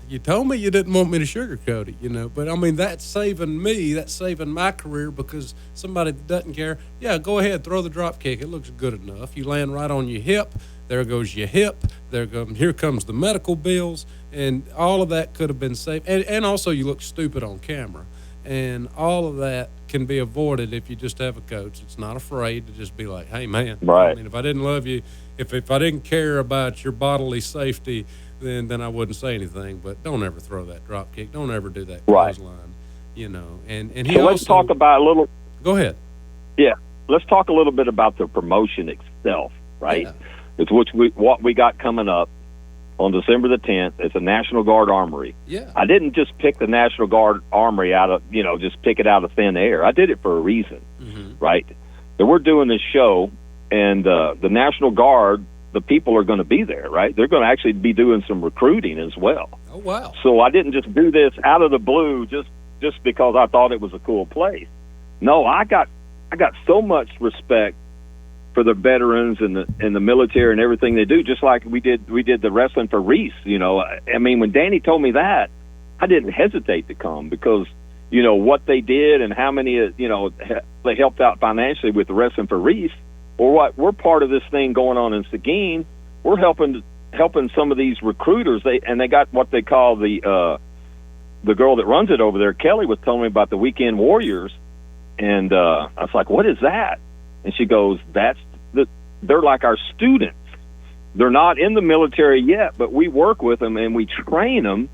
you told me you didn't want me to sugarcoat it, But, that's saving me. That's saving my career because somebody that doesn't care, yeah, go ahead, throw the drop kick. It looks good enough. You land right on your hip. There goes your hip. Here comes the medical bills. And all of that could have been saved. And also you look stupid on camera. And all of that can be avoided if you just have a coach that's not afraid to just be like, hey, man, right. If I didn't love you, if I didn't care about your bodily safety, then I wouldn't say anything. But don't ever throw that drop kick. Don't ever do that clothesline, And he so let's talk about a little. Go ahead. Yeah, let's talk a little bit about the promotion itself, right? Yeah. It's what we got coming up on December the 10th. It's a National Guard Armory. Yeah. I didn't just pick the National Guard Armory out of, just pick it out of thin air. I did it for a reason, right? So we're doing this show, and the National Guard, the people are going to be there, right? They're going to actually be doing some recruiting as well. Oh, wow. So I didn't just do this out of the blue just because I thought it was a cool place. No, I got so much respect for the veterans and the military and everything they do, just like we did the wrestling for Reese. When Danny told me that, I didn't hesitate to come because what they did and how many they helped out financially with the wrestling for Reese, or what we're part of this thing going on in Seguine. We're helping some of these recruiters. They got what they call the girl that runs it over there. Kelly was telling me about the Weekend Warriors, and I was like, what is that? And she goes, they're like our students. They're not in the military yet, but we work with them and we train them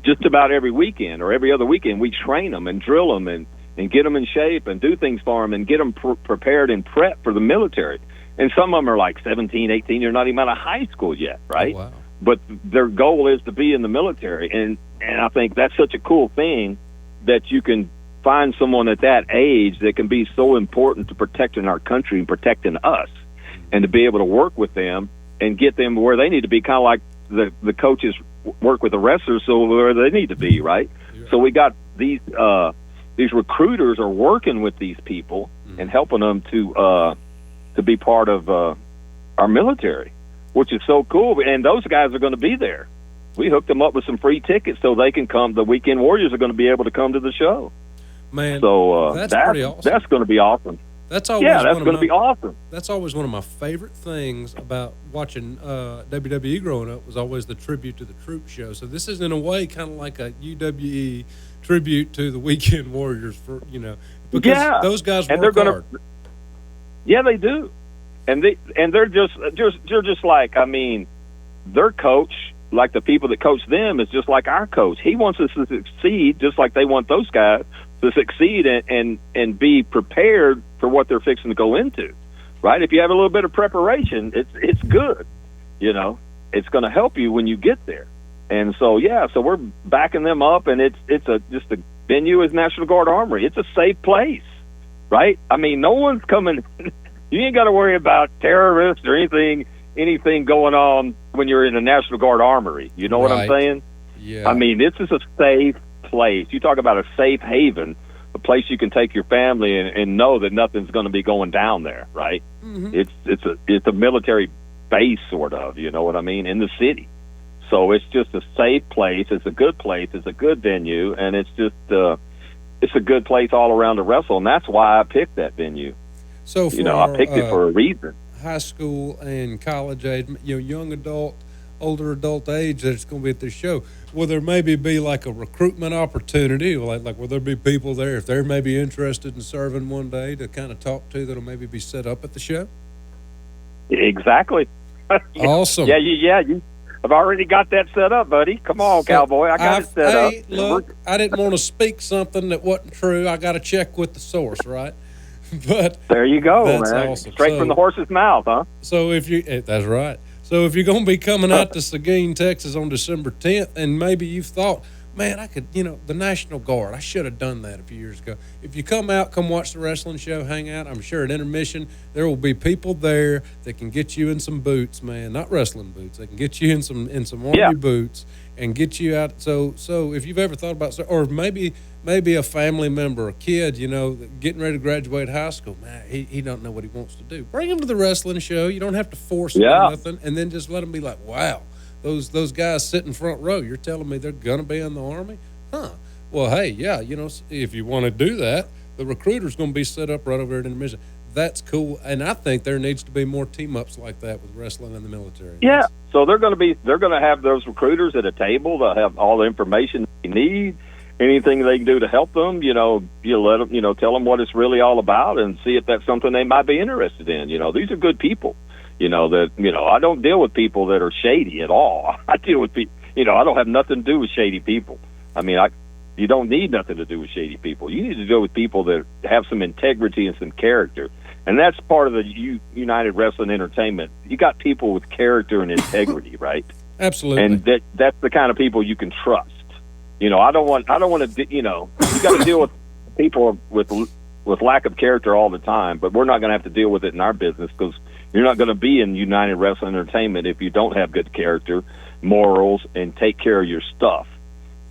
just about every weekend or every other weekend. We train them and drill them and get them in shape and do things for them and get them prepared and prepped for the military. And some of them are like 17, 18. They're not even out of high school yet, right? Oh, wow. But their goal is to be in the military. And I think that's such a cool thing that you can find someone at that age that can be so important to protecting our country and protecting us, and to be able to work with them and get them where they need to be, kind of like the coaches work with the wrestlers so where they need to be, right? Yeah. So we got these recruiters are working with these people and helping them to be part of our military, which is so cool. And those guys are going to be there. We hooked them up with some free tickets so they can come. The Weekend Warriors are going to be able to come to the show. Man, so that's pretty awesome. That's going to be awesome. That's always that's going to be awesome. That's always one of my favorite things about watching WWE growing up, was always the tribute to the troop show. So this is in a way kind of like a UWE tribute to the Weekend Warriors, because those guys work hard. Yeah, they do, and they're just like, their coach, like the people that coach them, is just like our coach. He wants us to succeed just like they want those guys to succeed and be prepared for what they're fixing to go into, right? If you have a little bit of preparation, it's good. It's going to help you when you get there. And so we're backing them up, and it's just the venue is National Guard Armory. It's a safe place, right? No one's coming. You ain't got to worry about terrorists or anything going on when you're in the National Guard Armory. You know what I'm saying? Yeah. This is a safe place. You talk about a safe haven, a place you can take your family and know that nothing's going to be going down there, right? Mm-hmm. It's a military base, sort of, you know what I mean, in the city. So it's just a safe place. It's a good place. It's a good venue, and it's just it's a good place all around to wrestle, and that's why I picked that venue. So I picked it for a reason. High school and college age, young adult, older adult age that's going to be at this show, will there maybe be like a recruitment opportunity, or like will there be people there if they're maybe interested in serving one day to kind of talk to that'll maybe be set up at the show? Exactly. Awesome. You. I've already got that set up, buddy. Come on, Cowboy. I got it set up. Look, I didn't want to speak something that wasn't true. I got to check with the source, right? But there you go, that's man. Awesome. Straight from the horse's mouth, huh? So that's right. So if you're going to be coming out to Seguine, Texas on December 10th, and maybe you've thought, man, I could, the National Guard, I should have done that a few years ago. If you come watch the wrestling show, hang out, I'm sure at intermission, there will be people there that can get you in some boots, man, not wrestling boots. They can get you in some Army boots and get you out. So if you've ever thought about, or maybe a family member, a kid, getting ready to graduate high school, man, he don't know what he wants to do. Bring him to the wrestling show. You don't have to force him or nothing, and then just let him be like, wow. Those guys sitting front row, you're telling me they're going to be in the Army? Huh. Well, hey, yeah, if you want to do that, the recruiter's going to be set up right over at intermission. That's cool. And I think there needs to be more team-ups like that with wrestling in the military. Yeah. So they're going to have those recruiters at a table. They'll have all the information they need, anything they can do to help them. You let them, tell them what it's really all about and see if that's something they might be interested in. These are good people. I don't deal with people that are shady at all. I deal with people, I don't have nothing to do with shady people. I mean, you don't need nothing to do with shady people. You need to deal with people that have some integrity and some character. And that's part of the United Wrestling Entertainment. You got people with character and integrity, right? Absolutely. And that's the kind of people you can trust. I don't want to, you got to deal with people with lack of character all the time, but we're not going to have to deal with it in our business because you're not going to be in United Wrestling Entertainment if you don't have good character, morals, and take care of your stuff.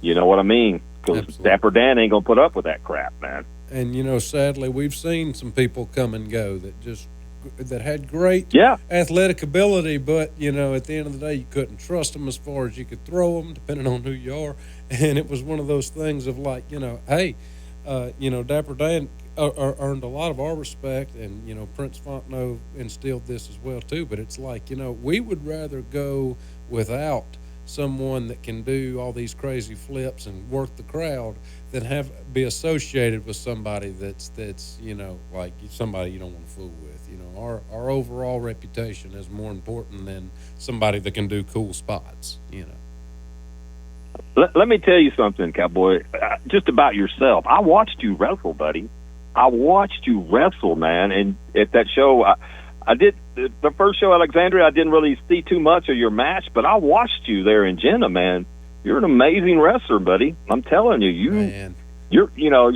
You know what I mean? Because Dapper Dan ain't going to put up with that crap, man. And, sadly, we've seen some people come and go that had great athletic ability, but, at the end of the day, you couldn't trust them as far as you could throw them, depending on who you are. And it was one of those things of like, hey, Dapper Dan earned a lot of our respect, and Prince Fontenot instilled this as well too. But it's like we would rather go without someone that can do all these crazy flips and work the crowd than be associated with somebody that's like somebody you don't want to fool with. Our overall reputation is more important than somebody that can do cool spots. Let me tell you something, Cowboy, just about yourself. I watched you wrestle, buddy. I watched you wrestle, man. And at that show, I did the first show, Alexandria, I didn't really see too much of your match, but I watched you there in Jenna, man. You're an amazing wrestler, buddy. I'm telling you,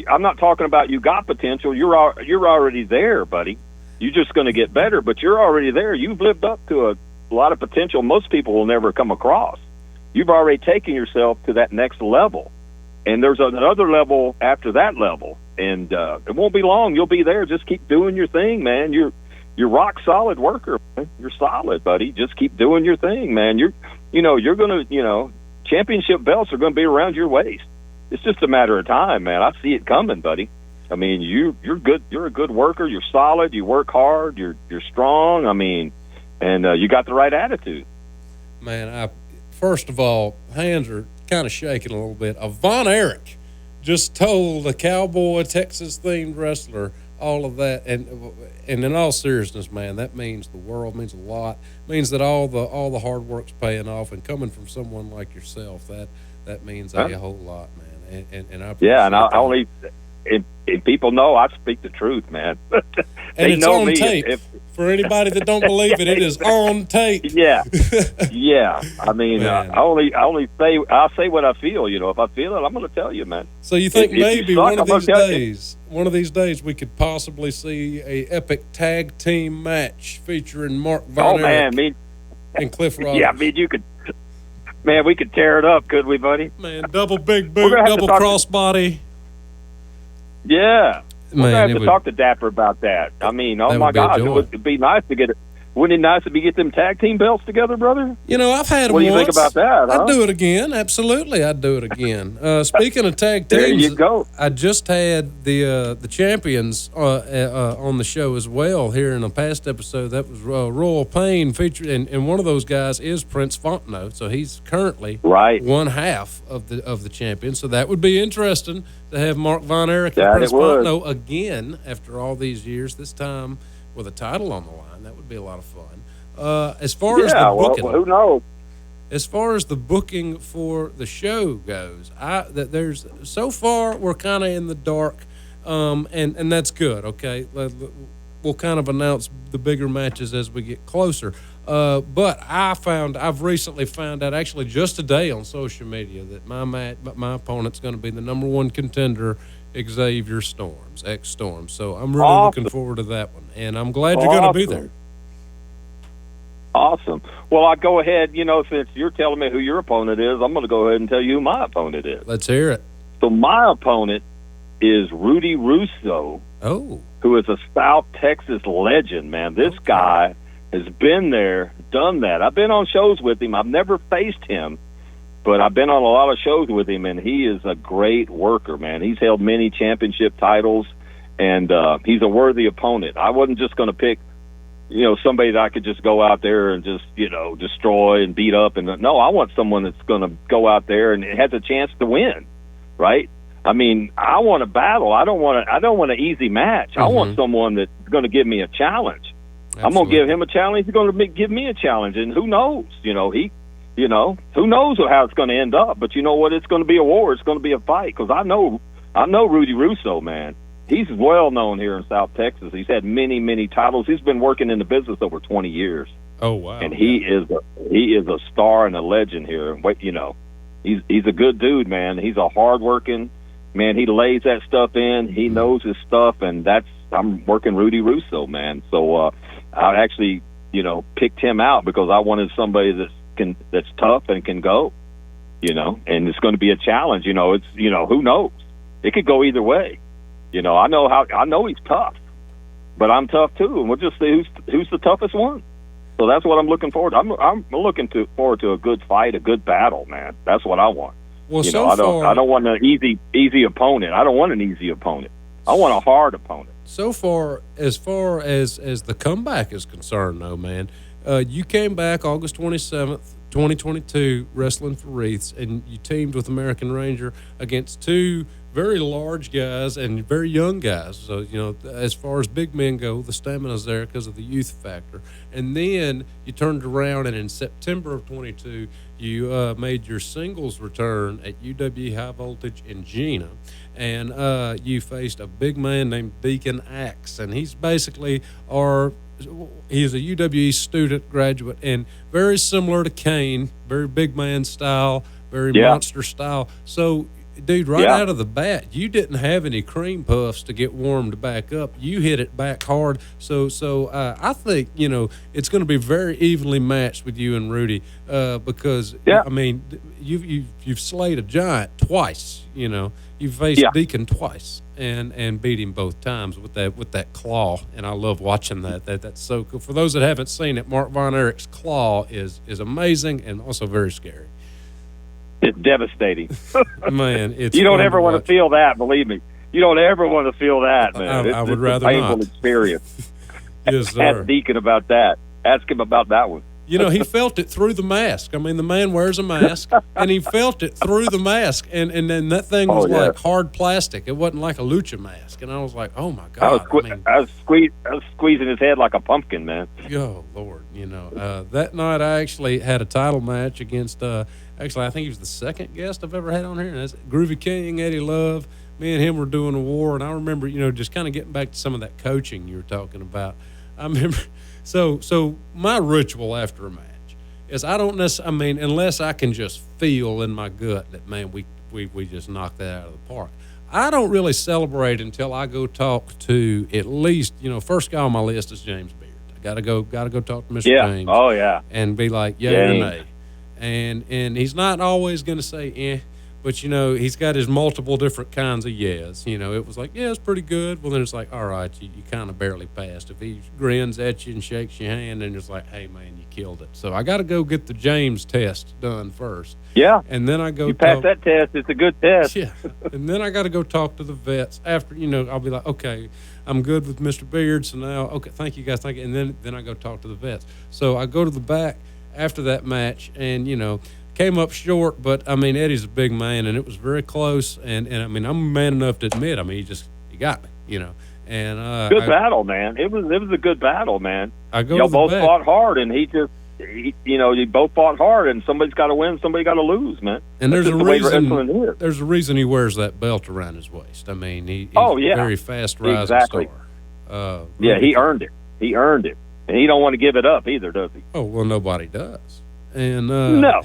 I'm not talking about you got potential. You're already there, buddy. You're just going to get better, but you're already there. You've lived up to a lot of potential most people will never come across. You've already taken yourself to that next level. And there's another level after that level. And it won't be long. You'll be there. Just keep doing your thing, man. You're rock solid worker, man. You're solid, buddy. Just keep doing your thing, man. You're going to, championship belts are going to be around your waist. It's just a matter of time, man. I see it coming, buddy. I mean, you're good. You're a good worker. You're solid. You work hard. You're strong. I mean, and you got the right attitude. Man, first of all, hands are kind of shaking a little bit. Von Erich just told a cowboy Texas-themed wrestler all of that, and in all seriousness, man, that means the world, means a lot. Means that all the hard work's paying off, and coming from someone like yourself, that means a whole lot, man. And I only. If people know, I speak the truth, man. And it's on tape. For anybody that don't believe it, it is on tape. Yeah. I mean, I say what I feel. If I feel it, I'm going to tell you, man. So you think maybe one of these days, we could possibly see a epic tag team match featuring Mark Von Erich and Cliff Rogers? Yeah, you could. Man, we could tear it up, could we, buddy? Man, double big boot, double crossbody. Yeah. We're going to have to talk to Dapper about that. I mean, oh my gosh, it would be nice to get it. Wouldn't it nice if we get them tag team belts together, brother? I've had them once. What do you think about that? I'd do it again. Absolutely, I'd do it again. Speaking of tag teams, there you go. I just had the champions on the show as well here in a past episode. That was Royal Pain featured, and one of those guys is Prince Fontenot, so he's currently one half of the champions. So that would be interesting to have Mark Von Erich and Prince Fontenot again after all these years. This time with a title on the line. That would be a lot of fun. As far as the booking, well, who knows? as far as the booking for the show goes, there's so far we're kind of in the dark, and that's good. Okay, we'll kind of announce the bigger matches as we get closer. But I've recently found out, actually just today on social media, that my opponent's going to be the number one contender, Xavier Storms, ex-Storms. So I'm really looking forward to that one, and I'm glad you're going to be there. Awesome. Well, I'll go ahead, since you're telling me who your opponent is, I'm going to go ahead and tell you who my opponent is. Let's hear it. So my opponent is Rudy Russo, who is a South Texas legend, man. This guy has been there, done that. I've been on shows with him. I've never faced him, but I've been on a lot of shows with him, and he is a great worker, man. He's held many championship titles, and he's a worthy opponent. I wasn't just going to pick somebody that I could just go out there and just, destroy and beat up. And no, I want someone that's going to go out there and has a chance to win, right? I mean, I want a battle. I don't want an easy match. I want someone that's going to give me a challenge. Absolutely. I'm going to give him a challenge. He's going to give me a challenge. And who knows? Who knows how it's going to end up? But you know what? It's going to be a war. It's going to be a fight, because I know Rudy Russo, man. He's well known here in South Texas. He's had many, many titles. He's been working in the business over 20 years. Oh wow! And he is a star and a legend here. He's a good dude, man. He's a hardworking man. He lays that stuff in. He knows his stuff, and I'm working Rudy Russo, man. So I actually picked him out because I wanted somebody that's tough and can go. And it's going to be a challenge. It's who knows? It could go either way. I know he's tough, but I'm tough too, and we'll just see who's the toughest one. So that's what I'm looking forward to. I'm looking forward to a good fight, a good battle, man. That's what I want. Well, I don't want an easy opponent. I don't want an easy opponent. I want a hard opponent. So far as the comeback is concerned, though, man, you came back August 27th, 2022, wrestling for wreaths, and you teamed with American Ranger against two very large guys and very young guys. So, as far as big men go, the stamina's there because of the youth factor. And then you turned around, and in September of 22, you made your singles return at UWE High Voltage in Gina. And you faced a big man named Deacon Axe. And he's basically he's a UWE student graduate, and very similar to Kane, very big man style, very monster style. So, dude, out of the bat, you didn't have any cream puffs to get warmed back up. You hit it back hard. So I think, it's going to be very evenly matched with you and Rudy, because, I mean, you've slayed a giant twice, You've faced Deacon twice and beat him both times with that claw, and I love watching that. That's so cool. For those that haven't seen it, Mark Von Erich's claw is amazing and also very scary. It's devastating. Man, you don't ever want to feel that, believe me. You don't ever want to feel that, man. I would rather not. It's a painful not. Experience. Yes, sir. Ask Deacon about that. Ask him about that one. He felt it through the mask. I mean, the man wears a mask, and he felt it through the mask. And then that thing was like hard plastic. It wasn't like a lucha mask. And I was like, oh, my God. I was squeezing his head like a pumpkin, man. Oh, Lord. That night I actually had a title match against actually, I think he was the second guest I've ever had on here. And that's Groovy King, Eddie Love. Me and him were doing a war. And I remember, just kind of getting back to some of that coaching you were talking about. I remember, so my ritual after a match is I don't necessarily, unless I can just feel in my gut that, man, we just knocked that out of the park. I don't really celebrate until I go talk to at least, first guy on my list is James Beard. I gotta go talk to Mr. James. Oh, yeah. And be like, yay or nay. And he's not always going to say, but, he's got his multiple different kinds of yes. It was like, it's pretty good. Well, then it's like, all right, you kind of barely passed. If he grins at you and shakes your hand, and it's like, hey, man, you killed it. So I got to go get the James test done first. Yeah. And then I go you pass that test, it's a good test. Yeah. And then I got to go talk to the vets. After, I'll be like, okay, I'm good with Mr. Beard. So now, okay, thank you, guys. Thank you. And then I go talk to the vets. So I go to the back after that match, and, came up short, but Eddie's a big man, and it was very close. And I'm man enough to admit, he got me, And good battle, man. It was a good battle, man. Y'all both fought hard, and you both fought hard, and somebody's got to win, somebody got to lose, man. And there's a reason. The there's a reason he wears that belt around his waist. I mean, he's a very fast rising star. He earned it. He earned it, and he don't want to give it up either, does he? Oh well, nobody does. And no.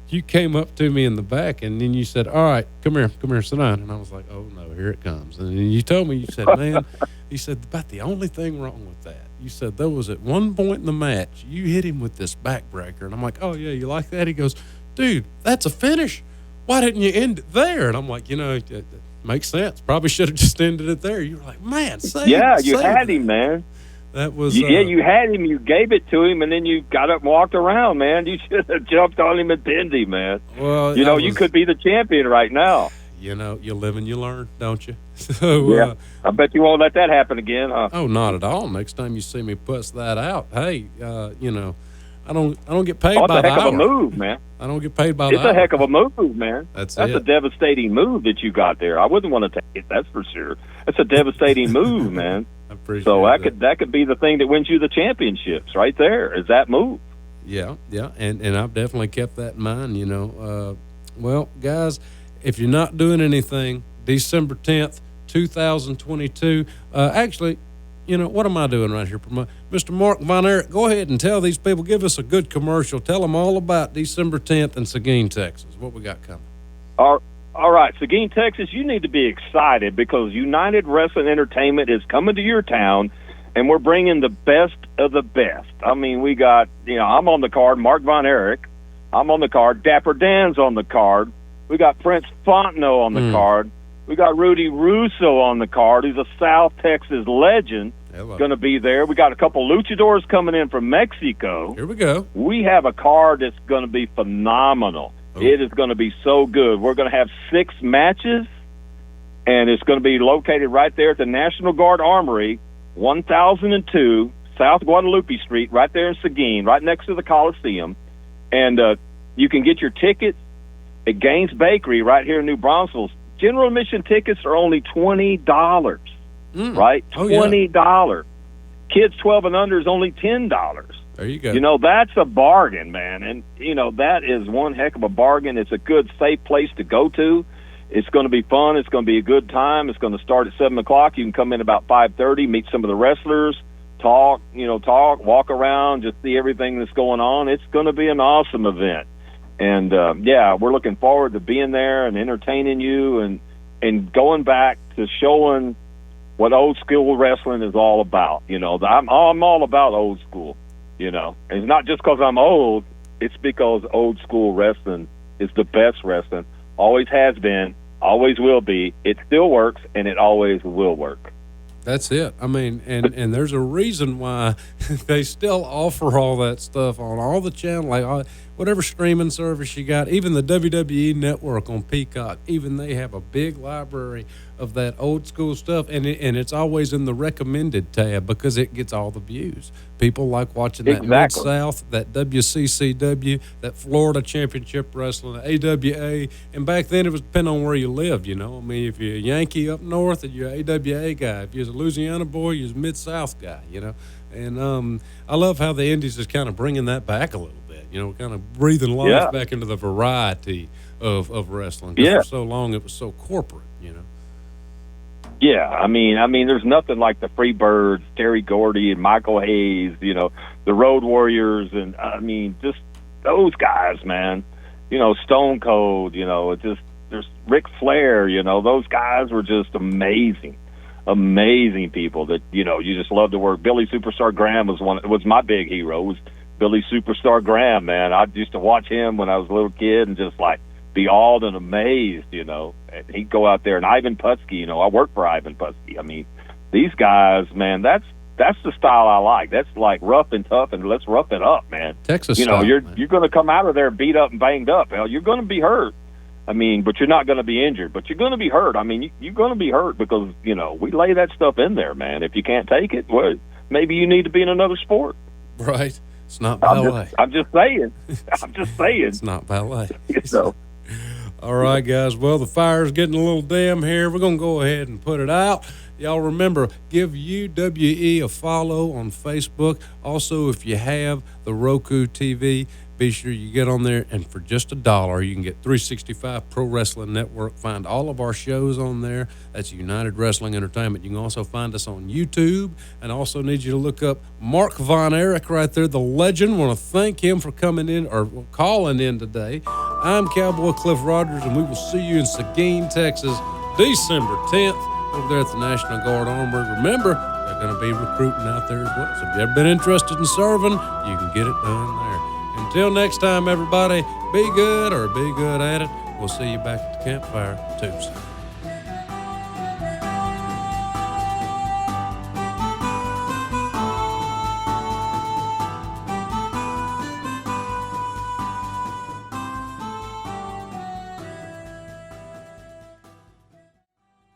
You came up to me in the back, and then you said, "All right, come here, sit down." And I was like, "Oh no, here it comes." And then you told me, you said, "Man," you said, "about the only thing wrong with that." You said there was at one point in the match you hit him with this backbreaker, and I'm like, "Oh yeah, you like that?" He goes, "Dude, that's a finish. Why didn't you end it there?" And I'm like, it makes sense. Probably should have just ended it there. You were like, "Man, you had him, man." That was you had him. You gave it to him, and then you got up and walked around, man. You should have jumped on him and pinned him, man. Well, you could be the champion right now. You live and you learn, don't you? So, I bet you won't let that happen again, huh? Oh, not at all. Next time you see me puss that out, hey, I don't get paid by the hour. It's a heck of a move, man. I don't get paid by the hour. It's a heck of a move, man. That's a devastating move that you got there. I wouldn't want to take it, that's for sure. That's a devastating move, man. I appreciate that could be the thing that wins you the championships right there, is that move. Yeah, and I've definitely kept that in mind, Well, guys, if you're not doing anything, December 10th, 2022, actually, what am I doing right here? Mr. Mark Von Erich, go ahead and tell these people, give us a good commercial. Tell them all about December 10th in Seguine, Texas. What we got coming? All right, Seguine, Texas, you need to be excited because United Wrestling Entertainment is coming to your town, and we're bringing the best of the best. I mean, we got, I'm on the card, Mark Von Erich. I'm on the card. Dapper Dan's on the card. We got Prince Fontenot on the card. We got Rudy Russo on the card, who's a South Texas legend, going to be there. We got a couple luchadors coming in from Mexico. Here we go. We have a card that's going to be phenomenal. Oh. It is going to be so good. We're going to have 6 matches, and it's going to be located right there at the National Guard Armory, 1002 South Guadalupe Street, right there in Seguine, right next to the Coliseum. And you can get your tickets at Gaines Bakery right here in New Braunfels. General admission tickets are only $20, right? $20. Kids 12 and under is only $10. There you go. That's a bargain, man. And, that is one heck of a bargain. It's a good, safe place to go to. It's going to be fun. It's going to be a good time. It's going to start at 7 o'clock. You can come in about 5:30, meet some of the wrestlers, talk, walk around, just see everything that's going on. It's going to be an awesome event. And, we're looking forward to being there and entertaining you and going back to showing what old school wrestling is all about. I'm all about old school, And it's not just because I'm old. It's because old school wrestling is the best wrestling. Always has been, always will be. It still works, and it always will work. That's it. I mean, and there's a reason why they still offer all that stuff on all the channels, like whatever streaming service you got, even the WWE Network on Peacock, even they have a big library of that old school stuff, and it's always in the recommended tab because it gets all the views. People like watching that Mid-South, that WCCW, that Florida Championship Wrestling, the AWA, and back then it was depending on where you lived, I mean, if you're a Yankee up north, you're an AWA guy. If you're a Louisiana boy, you're a Mid-South guy, And I love how the Indies is kind of bringing that back a little bit, kind of breathing life back into the variety of wrestling. For so long it was so corporate, Yeah, I mean, there's nothing like the Freebirds, Terry Gordy and Michael Hayes, the Road Warriors, and just those guys, man. Stone Cold, there's Ric Flair, those guys were just amazing people that, you just love to work. Billy Superstar Graham was my big hero. Was Billy Superstar Graham, man. I used to watch him when I was a little kid and just be awed and amazed, and he'd go out there. And Ivan Putski, I worked for Ivan Putski. I mean, these guys, man, that's the style I like. That's like rough and tough, and let's rough it up, man. Texas style, you're going to come out of there beat up and banged up. Hell, you're going to be hurt. I mean, but you're not going to be injured. But you're going to be hurt. I mean, you're going to be hurt because, we lay that stuff in there, man. If you can't take it, well, maybe you need to be in another sport. Right. It's not ballet. I'm just saying. It's not ballet. All right, guys. Well, the fire's getting a little dim here. We're going to go ahead and put it out. Y'all remember, give UWE a follow on Facebook. Also, if you have the Roku TV, be sure you get on there, and for just $1, you can get 365 Pro Wrestling Network. Find all of our shows on there. That's United Wrestling Entertainment. You can also find us on YouTube, and also need you to look up Mark Von Erich right there, the legend. Want to thank him for coming in or calling in today. I'm Cowboy Cliff Rogers, and we will see you in Seguine, Texas, December 10th, over there at the National Guard Armory. Remember, they're going to be recruiting out there as well. So if you've ever been interested in serving, you can get it done there. Until next time, everybody, be good or be good at it. We'll see you back at the campfire Tuesday.